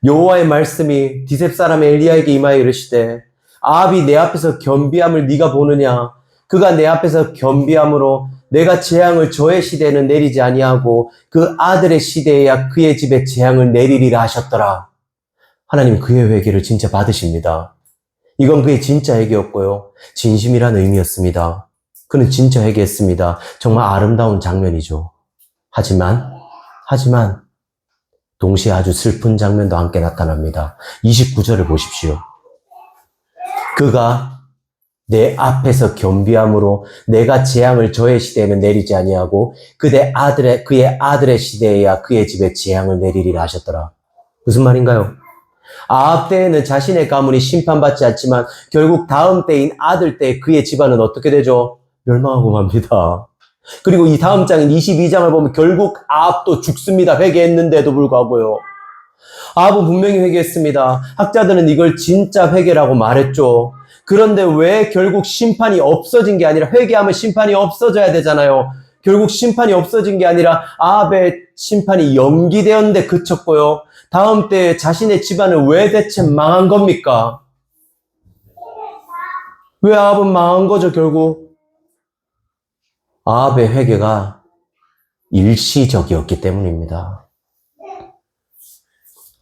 여호와의 말씀이 디셉 사람 엘리야에게 임하여 이르시되 아합이 내 앞에서 겸비함을 네가 보느냐? 그가 내 앞에서 겸비함으로 내가 재앙을 저의 시대에는 내리지 아니하고 그 아들의 시대에야 그의 집에 재앙을 내리리라 하셨더라. 하나님 그의 회개를 진짜 받으십니다. 이건 그의 진짜 회개였고요. 진심이란 의미였습니다. 그는 진짜 회개했습니다. 정말 아름다운 장면이죠. 하지만 동시에 아주 슬픈 장면도 함께 나타납니다. 29절을 보십시오. 그가 내 앞에서 겸비함으로 내가 재앙을 저의 시대에는 내리지 아니하고 그의 아들의 시대에야 그의 집에 재앙을 내리리라 하셨더라. 무슨 말인가요? 아합 때에는 자신의 가문이 심판받지 않지만 결국 다음 때인 아들 때 그의 집안은 어떻게 되죠? 멸망하고 맙니다. 그리고 이 다음 장인 22장을 보면 결국 아합도 죽습니다. 회개했는데도 불구하고요. 아합은 분명히 회개했습니다. 학자들은 이걸 진짜 회개라고 말했죠. 그런데 왜 결국 심판이 없어진 게 아니라 회개하면 심판이 없어져야 되잖아요. 결국 심판이 없어진 게 아니라 아합의 심판이 연기되었는데 그쳤고요. 다음 때 자신의 집안은 왜 대체 망한 겁니까? 왜 아합은 망한 거죠, 결국? 아합의 회개가 일시적이었기 때문입니다.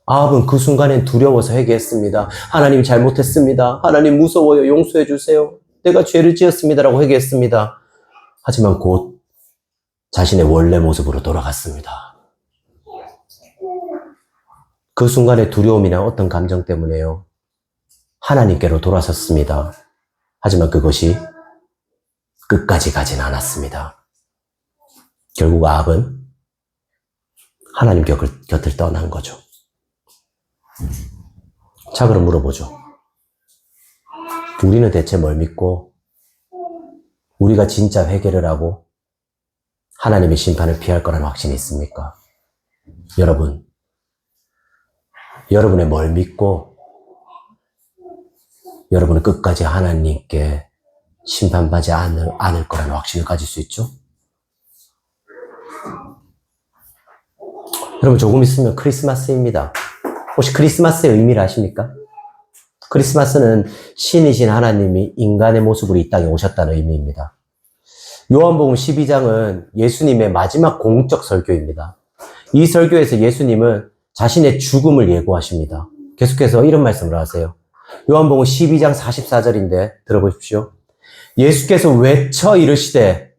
아합은 그 순간엔 두려워서 회개했습니다. 하나님 잘못했습니다. 하나님 무서워요. 용서해 주세요. 내가 죄를 지었습니다라고 회개했습니다. 하지만 곧 자신의 원래 모습으로 돌아갔습니다. 그 순간의 두려움이나 어떤 감정 때문에요. 하나님께로 돌아섰습니다. 하지만 그것이 끝까지 가진 않았습니다. 결국 아합은 하나님 곁을 떠난 거죠. 자, 그럼 물어보죠. 우리는 대체 뭘 믿고 우리가 진짜 회개를 하고 하나님의 심판을 피할 거라는 확신이 있습니까? 여러분의 뭘 믿고 여러분은 끝까지 하나님께 심판받지 않을 거라는 확신을 가질 수 있죠? 여러분 조금 있으면 크리스마스입니다. 혹시 크리스마스의 의미를 아십니까? 크리스마스는 신이신 하나님이 인간의 모습으로 이 땅에 오셨다는 의미입니다. 요한복음 12장은 예수님의 마지막 공적 설교입니다. 이 설교에서 예수님은 자신의 죽음을 예고하십니다. 계속해서 이런 말씀을 하세요. 요한복음 12장 44절인데 들어보십시오. 예수께서 외쳐 이르시되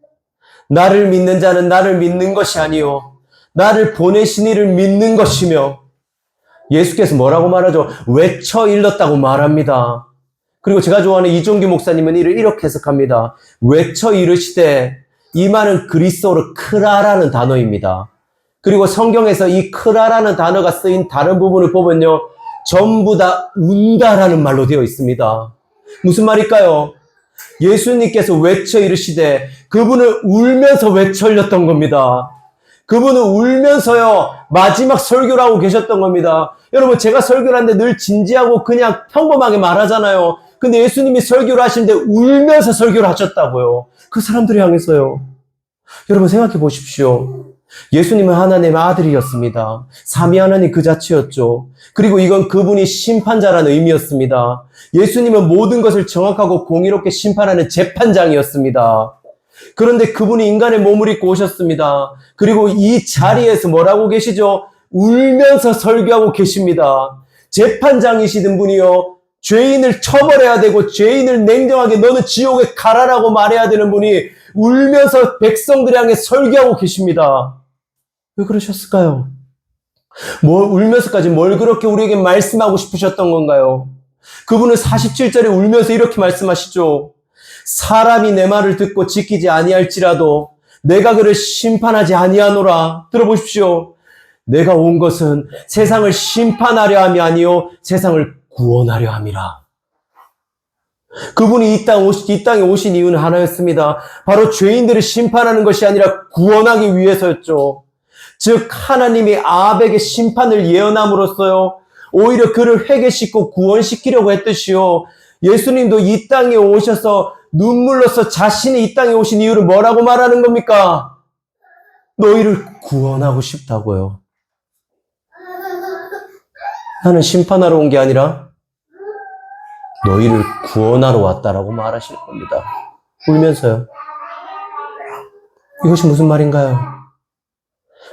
나를 믿는 자는 나를 믿는 것이 아니요 나를 보내신 이를 믿는 것이며 예수께서 뭐라고 말하죠? 외쳐 일렀다고 말합니다. 그리고 제가 좋아하는 이종규 목사님은 이를 이렇게 해석합니다. 외쳐 이르시되 이 말은 그리스어로 크라라는 단어입니다. 그리고 성경에서 이 크라라는 단어가 쓰인 다른 부분을 보면요. 전부 다 운다라는 말로 되어 있습니다. 무슨 말일까요? 예수님께서 외쳐 이르시되 그분은 울면서 외쳐 일렀던 겁니다. 그분은 울면서요, 마지막 설교를 하고 계셨던 겁니다. 여러분, 제가 설교를 하는데 늘 진지하고 그냥 평범하게 말하잖아요. 근데 예수님이 설교를 하시는데 울면서 설교를 하셨다고요. 그 사람들을 향해서요. 여러분, 생각해 보십시오. 예수님은 하나님의 아들이었습니다. 삼위 하나님 그 자체였죠. 그리고 이건 그분이 심판자라는 의미였습니다. 예수님은 모든 것을 정확하고 공의롭게 심판하는 재판장이었습니다. 그런데 그분이 인간의 몸을 입고 오셨습니다. 그리고 이 자리에서 뭐라고 계시죠? 울면서 설교하고 계십니다. 재판장이시던 분이요. 죄인을 처벌해야 되고 죄인을 냉정하게 너는 지옥에 가라라고 말해야 되는 분이 울면서 백성들 향해 설교하고 계십니다. 왜 그러셨을까요? 울면서까지 뭘 그렇게 우리에게 말씀하고 싶으셨던 건가요? 그분은 47절에 울면서 이렇게 말씀하시죠. 사람이 내 말을 듣고 지키지 아니할지라도 내가 그를 심판하지 아니하노라. 들어보십시오. 내가 온 것은 세상을 심판하려 함이 아니요 세상을 구원하려 함이라. 그분이 이 땅에 오신 이유는 하나였습니다. 바로 죄인들을 심판하는 것이 아니라 구원하기 위해서였죠. 즉 하나님이 아합에게 심판을 예언함으로써요, 오히려 그를 회개시키고 구원시키려고 했듯이요, 예수님도 이 땅에 오셔서 눈물로써 자신이 이 땅에 오신 이유를 뭐라고 말하는 겁니까? 너희를 구원하고 싶다고요. 나는 심판하러 온 게 아니라 너희를 구원하러 왔다라고 말하실 겁니다. 울면서요. 이것이 무슨 말인가요?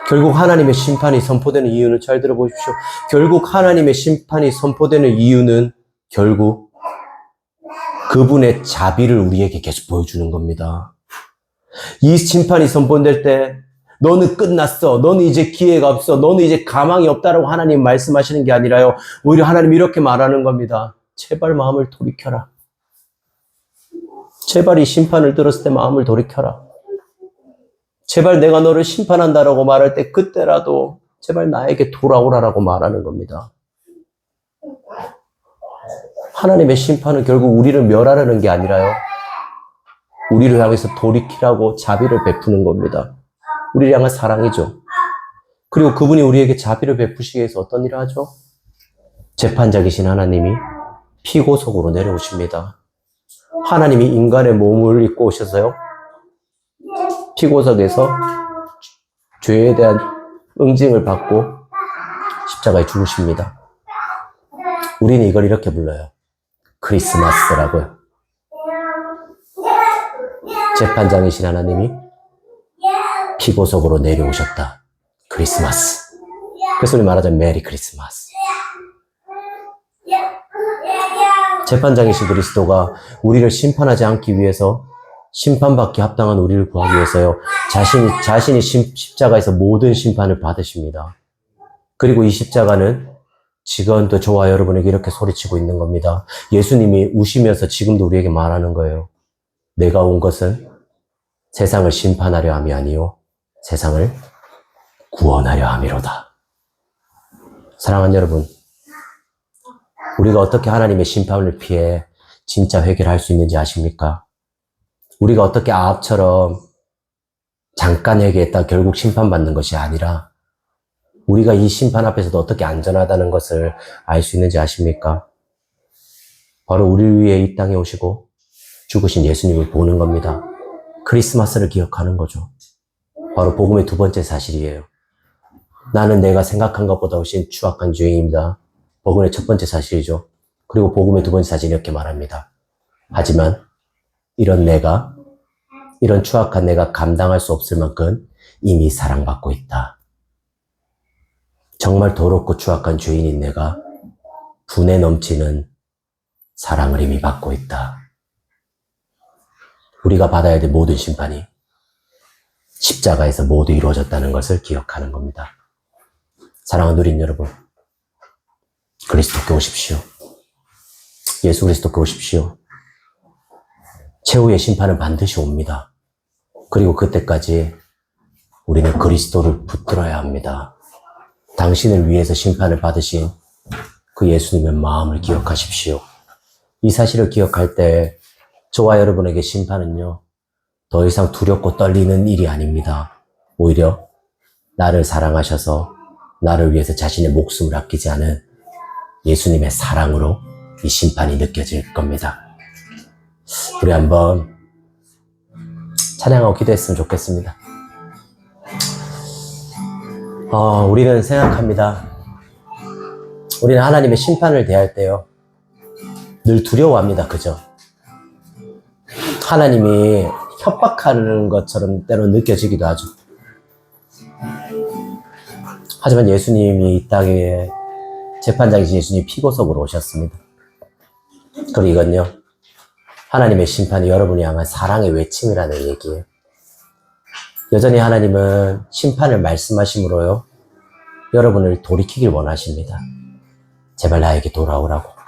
결국 하나님의 심판이 선포되는 이유는, 잘 들어보십시오. 결국 하나님의 심판이 선포되는 이유는 결국 그분의 자비를 우리에게 계속 보여주는 겁니다. 이 심판이 선포될 때 너는 끝났어, 너는 이제 기회가 없어, 너는 이제 가망이 없다라고 하나님 말씀하시는 게 아니라요, 오히려 하나님 이렇게 말하는 겁니다. 제발 마음을 돌이켜라. 제발 이 심판을 들었을 때 마음을 돌이켜라. 제발 내가 너를 심판한다라고 말할 때 그때라도 제발 나에게 돌아오라라고 말하는 겁니다. 하나님의 심판은 결국 우리를 멸하려는 게 아니라요, 우리를 향해서 돌이키라고 자비를 베푸는 겁니다. 우리를 향한 사랑이죠. 그리고 그분이 우리에게 자비를 베푸시기 위해서 어떤 일을 하죠? 재판장이신 하나님이 피고석으로 내려오십니다. 하나님이 인간의 몸을 입고 오셔서요, 피고석에서 죄에 대한 응징을 받고 십자가에 죽으십니다. 우리는 이걸 이렇게 불러요. 크리스마스라고요. 재판장이신 하나님이 피고석으로 내려오셨다. 크리스마스. 그래서 우리 말하자면 메리 크리스마스. 재판장이신 그리스도가 우리를 심판하지 않기 위해서, 심판받기 합당한 우리를 구하기 위해서요, 자신이 십자가에서 모든 심판을 받으십니다. 그리고 이 십자가는 지금도 저와 여러분에게 이렇게 소리치고 있는 겁니다. 예수님이 우시면서 지금도 우리에게 말하는 거예요. 내가 온 것은 세상을 심판하려 함이 아니요 세상을 구원하려 함이로다. 사랑하는 여러분, 우리가 어떻게 하나님의 심판을 피해 진짜 회개를 할 수 있는지 아십니까? 우리가 어떻게 아합처럼 잠깐 회개했다 결국 심판받는 것이 아니라, 우리가 이 심판 앞에서도 어떻게 안전하다는 것을 알 수 있는지 아십니까? 바로 우리를 위해 이 땅에 오시고 죽으신 예수님을 보는 겁니다. 크리스마스를 기억하는 거죠. 바로 복음의 두 번째 사실이에요. 나는 내가 생각한 것보다 훨씬 추악한 죄인입니다. 복음의 첫 번째 사실이죠. 그리고 복음의 두 번째 사실이 이렇게 말합니다. 하지만 이런 추악한 내가 감당할 수 없을 만큼 이미 사랑받고 있다. 정말 더럽고 추악한 죄인인 내가 분에 넘치는 사랑을 이미 받고 있다. 우리가 받아야 될 모든 심판이 십자가에서 모두 이루어졌다는 것을 기억하는 겁니다. 사랑하는 우린 여러분, 그리스도께 오십시오. 예수 그리스도께 오십시오. 최후의 심판은 반드시 옵니다. 그리고 그때까지 우리는 그리스도를 붙들어야 합니다. 당신을 위해서 심판을 받으신 그 예수님의 마음을 기억하십시오. 이 사실을 기억할 때 저와 여러분에게 심판은요, 더 이상 두렵고 떨리는 일이 아닙니다. 오히려 나를 사랑하셔서 나를 위해서 자신의 목숨을 아끼지 않은 예수님의 사랑으로 이 심판이 느껴질 겁니다. 우리 한번 찬양하고 기도했으면 좋겠습니다. 우리는 생각합니다. 우리는 하나님의 심판을 대할 때요, 늘 두려워합니다. 그죠? 하나님이 협박하는 것처럼 때로 느껴지기도 하죠. 하지만 예수님이 이 땅에 재판장이신 예수님이 피고석으로 오셨습니다. 그리고 이건요, 하나님의 심판이 여러분이 향한 사랑의 외침이라는 얘기예요. 여전히 하나님은 심판을 말씀하심으로요, 여러분을 돌이키길 원하십니다. 제발 나에게 돌아오라고.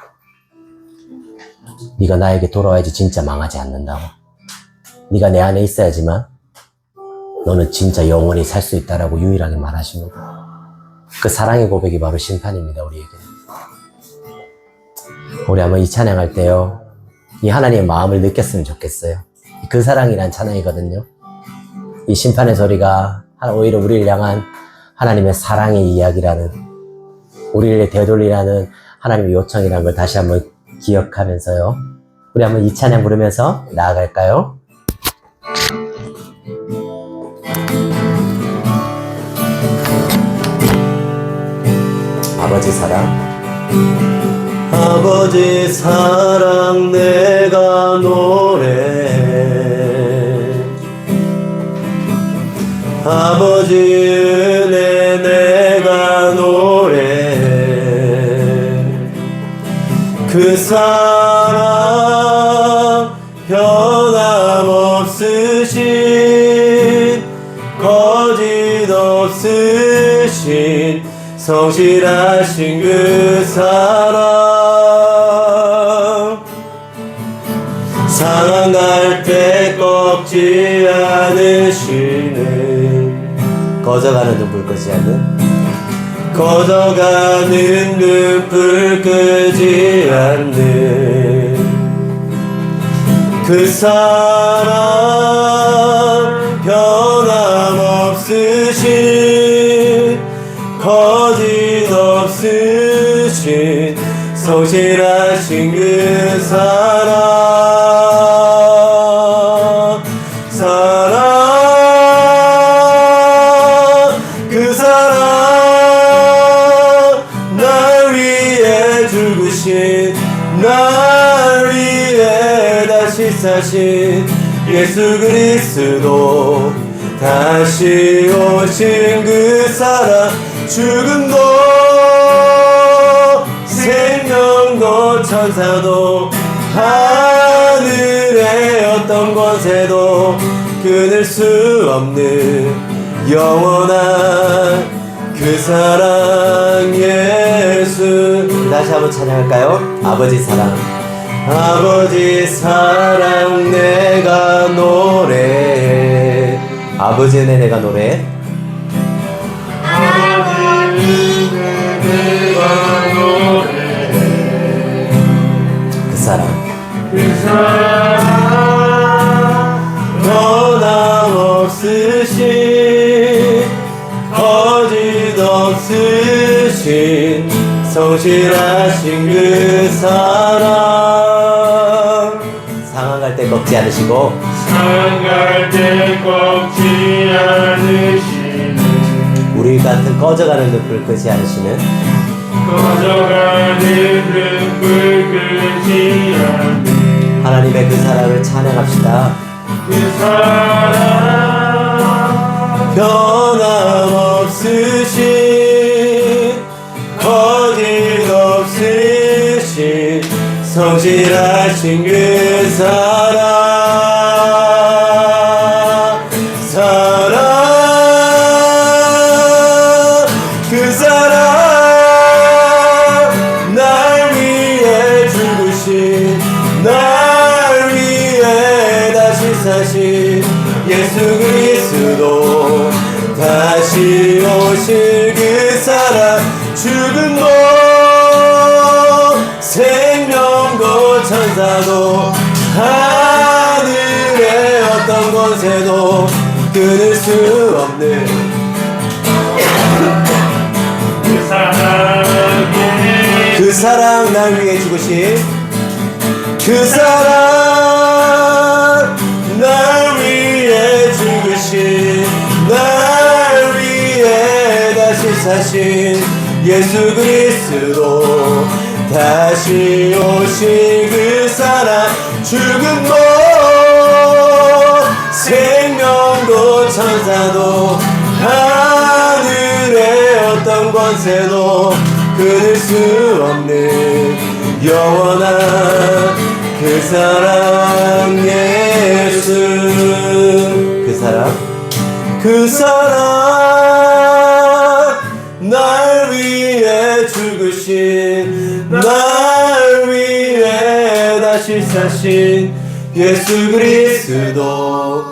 네가 나에게 돌아와야지 진짜 망하지 않는다고. 네가 내 안에 있어야지만 너는 진짜 영원히 살 수 있다라고 유일하게 말하십니다. 그 사랑의 고백이 바로 심판입니다, 우리에게. 우리 한번 이 찬양할 때요, 이 하나님의 마음을 느꼈으면 좋겠어요. 그 사랑이란 찬양이거든요. 이 심판의 소리가 오히려 우리를 향한 하나님의 사랑의 이야기라는, 우리를 되돌리라는 하나님의 요청이라는 걸 다시 한번 기억하면서요, 우리 한번 이 찬양 부르면서 나아갈까요? 아버지 사랑, 아버지 사랑 내가 노래, 아버지 은혜 내가 노래, 그 사랑 변함없으신 거짓 없으신 성실하신 그 사랑, 상한 갈 때 꺾지 않으시는, 거저가는 눈불 끄지 않는, 거저가는 눈불 끄지 않는 그 사랑 변함없으신 거짓 없으신 성실하신 그 사랑, 사랑, 그 사랑, 날 위해 죽으신, 날 위해 다시 사신 예수 그리스도, 다시 오신 그 사랑, 죽음도 생명도 천사도 하늘의 어떤 권세도 끊을 수 없는 영원한 그 사랑 예수. 다시 한번 찬양할까요? 아버지 사랑, 아버지 사랑 내가 노래, 아버지 은혜 내가 노래, 그 사랑, 그 사랑 변함없으신 거짓 없으신 성실하신 그 사랑, 상한 갈 때 꺾지 않으시고, 상한 갈 때 꺾지 않으시는, 우리 같은 꺼져가는 눈불 끄지 않으시는, 꺼져가는 눈불 끄지 않는 하나님의 그 사랑을 찬양합시다. 그 사랑 변함없으신 거짓 없으신 성실하신 그 사랑, 사랑, 그 사랑, 날 위해 죽으신, 날 위해 다시 사신 예수 그리스도, 다시 오실 그 사랑, 죽음도 생명도 천사도 하늘의 어떤 권세도 끊을 수 없는 그 사랑의 그 사랑, 날 위해 죽으신 그 사랑, 날 위해 죽으신, 날 위해 다시 사신 예수 그리스도, 다시 오실 그 사랑, 죽음도 생명도 천사도 하늘의 어떤 권세도 끊을 수 없는 영원한 그 사랑 예수, 그 사랑, 그 사랑, 날 위해 죽으신, 날 위해 다시 사신 예수 그리스도,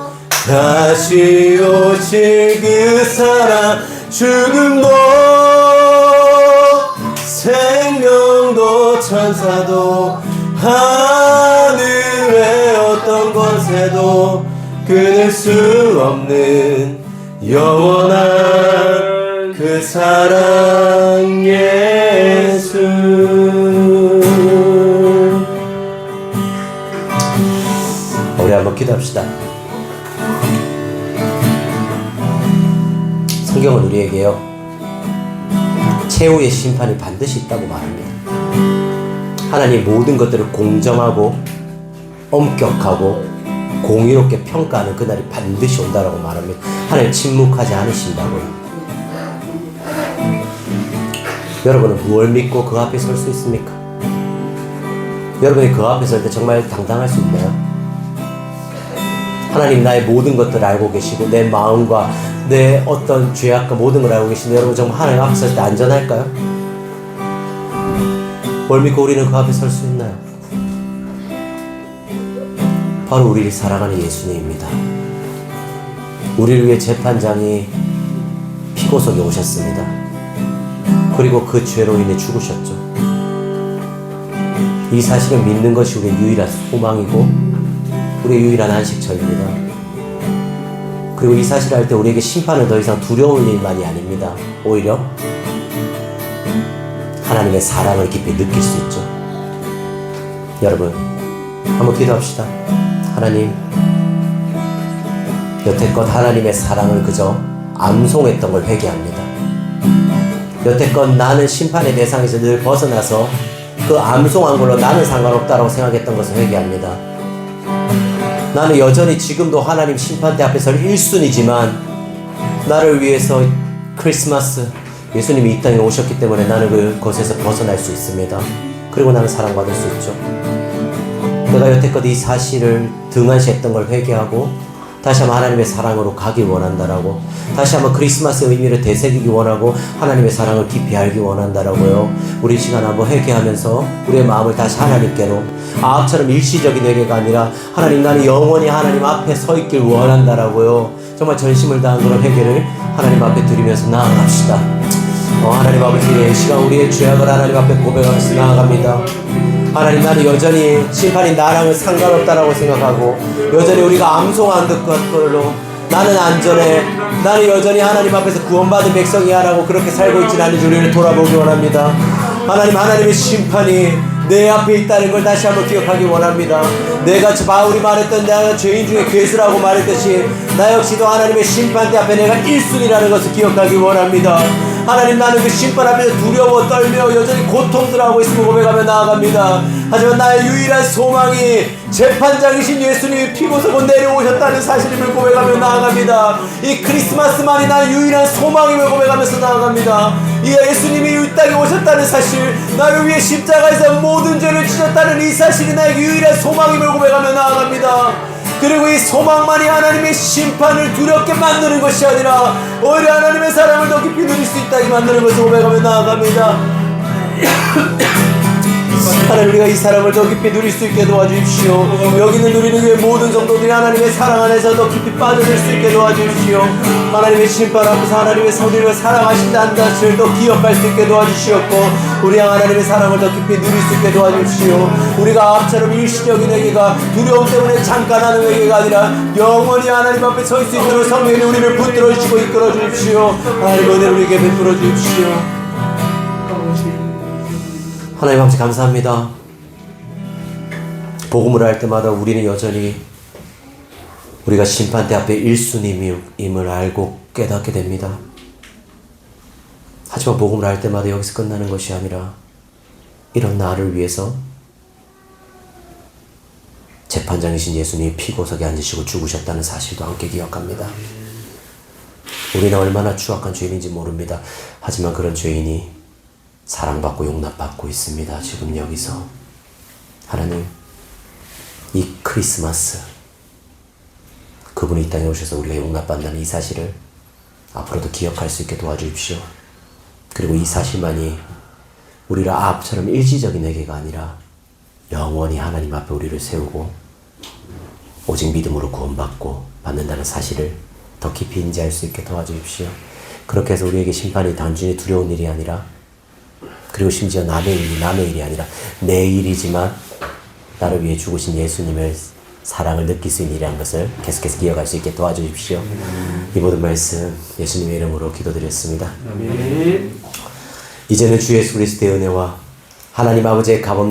다시 오실 그 사랑 죽음도 생명도 천사도 하늘의 어떤 곳에도 끊을 수 없는 영원한 그 사랑 예수. 우리 한번 기도합시다. 성경은 우리에게요, 최후의 심판이 반드시 있다고 말합니다. 하나님 모든 것들을 공정하고 엄격하고 공의롭게 평가하는 그날이 반드시 온다라고 말합니다. 하나님 침묵하지 않으신다고요. 여러분은 무엇을 믿고 그 앞에 설 수 있습니까? 여러분이 그 앞에 설 때 정말 당당할 수 있나요? 하나님 나의 모든 것들을 알고 계시고 내 마음과 내 어떤 죄악과 모든 걸 알고 계신데 여러분 정말 하나님 앞에 설 때 안전할까요? 뭘 믿고 우리는 그 앞에 설 수 있나요? 바로 우리를 사랑하는 예수님입니다. 우리를 위해 재판장이 피고석에 오셨습니다. 그리고 그 죄로 인해 죽으셨죠. 이 사실을 믿는 것이 우리의 유일한 소망이고 우리의 유일한 안식처입니다. 그리고 이 사실을 할 때 우리에게 심판은 더 이상 두려울 일만이 아닙니다. 오히려 하나님의 사랑을 깊이 느낄 수 있죠. 여러분 한번 기도합시다. 하나님, 여태껏 하나님의 사랑을 그저 암송했던 걸 회개합니다. 여태껏 나는 심판의 대상에서 늘 벗어나서 그 암송한 걸로 나는 상관없다라고 생각했던 것을 회개합니다. 나는 여전히 지금도 하나님 심판대 앞에 설 1순위지만 나를 위해서 크리스마스 예수님이 이 땅에 오셨기 때문에 나는 그것에서 벗어날 수 있습니다. 그리고 나는 사랑받을 수 있죠. 내가 여태껏 이 사실을 등한시했던 걸 회개하고 다시 한번 하나님의 사랑으로 가길 원한다라고, 다시 한번 크리스마스의 의미를 되새기기 원하고 하나님의 사랑을 깊이 알기 원한다라고요. 우리 시간 한번 회개하면서 우리의 마음을 다시 하나님께로, 아합처럼 일시적인 회개가 아니라 하나님 나는 영원히 하나님 앞에 서 있길 원한다라고요. 정말 전심을 다한 그런 회개를 하나님 앞에 드리면서 나아갑시다. 하나님 아버지, 이 시간 우리의 죄악을 하나님 앞에 고백하면서 나아갑니다. 하나님, 나는 여전히 심판이 나랑은 상관없다라고 생각하고 여전히 우리가 암송한 것들로 나는 안전해, 나는 여전히 하나님 앞에서 구원받은 백성이야라고 그렇게 살고 있지는 않은지 우리를 돌아보기 원합니다. 하나님, 하나님의 심판이 내 앞에 있다는 걸 다시 한번 기억하기 원합니다. 내가 바울이 말했던 내가 죄인 중에 괴수라고 말했듯이 나 역시도 하나님의 심판대 앞에 내가 1순위라는 것을 기억하기 원합니다. 하나님, 나는 그 심판 앞에서 두려워 떨며 여전히 고통들하고 있음을 고백하며 나아갑니다. 하지만 나의 유일한 소망이 재판장이신 예수님이 피고서고 내려오셨다는 사실임을 고백하며 나아갑니다. 이 크리스마스만이 나의 유일한 소망임을 고백하면서 나아갑니다. 이 예수님이 이 땅에 오셨다는 사실, 나를 위해 십자가에서 모든 죄를 지셨다는 이 사실이 나의 유일한 소망임을 고백하며 나아갑니다. 그리고 이 소망만이 하나님의 심판을 두렵게 만드는 것이 아니라 오히려 하나님의 사랑을 더 깊이 누릴 수 있다고 만드는 것을 고백하며 나아갑니다. 하나님, 우리가 이 사랑을 더 깊이 누릴 수 있게 도와주십시오. 여기 있는 우리는 그 모든 성도들이 하나님의 사랑 안에서 더 깊이 빠져들 수 있게 도와주십시오. 하나님의 심판 앞에서 하나님의 성도를 사랑하신다는 사실을 더 기억할 수 있게 도와주시옵고, 우리 하나님의 사랑을 더 깊이 누릴 수 있게 도와주십시오. 우리가 앞처럼 일시적인 회개가 두려움 때문에 잠깐 하는 회개가 아니라 영원히 하나님 앞에 설 수 있도록 성령이 우리를 붙들어 주시고 이끌어 주십시오. 하나님, 은혜를 우리에게 베풀어 주십시오. 하나님 아버지, 감사합니다. 복음을 할 때마다 우리는 여전히 우리가 심판대 앞에 1순위임을 알고 깨닫게 됩니다. 하지만 복음을 할 때마다 여기서 끝나는 것이 아니라 이런 나를 위해서 재판장이신 예수님이 피고석에 앉으시고 죽으셨다는 사실도 함께 기억합니다. 우리는 얼마나 추악한 죄인인지 모릅니다. 하지만 그런 죄인이 사랑받고 용납받고 있습니다. 지금 여기서. 하나님, 이 크리스마스 그분이 이 땅에 오셔서 우리가 용납받는다는 이 사실을 앞으로도 기억할 수 있게 도와주십시오. 그리고 이 사실만이 우리를 아합처럼 일시적인 회개가 아니라 영원히 하나님 앞에 우리를 세우고 오직 믿음으로 구원받고 받는다는 사실을 더 깊이 인지할 수 있게 도와주십시오. 그렇게 해서 우리에게 심판이 단순히 두려운 일이 아니라, 그리고 심지어 남의 일이 아니라 내 일이지만 나를 위해 죽으신 예수님의 사랑을 느낄 수 있는 일이라는 것을 계속해서 기억할 수 있게 도와주십시오. 이 모든 말씀 예수님의 이름으로 기도드렸습니다. 이제는 주 예수 그리스도의 은혜와 하나님 아버지의 값없는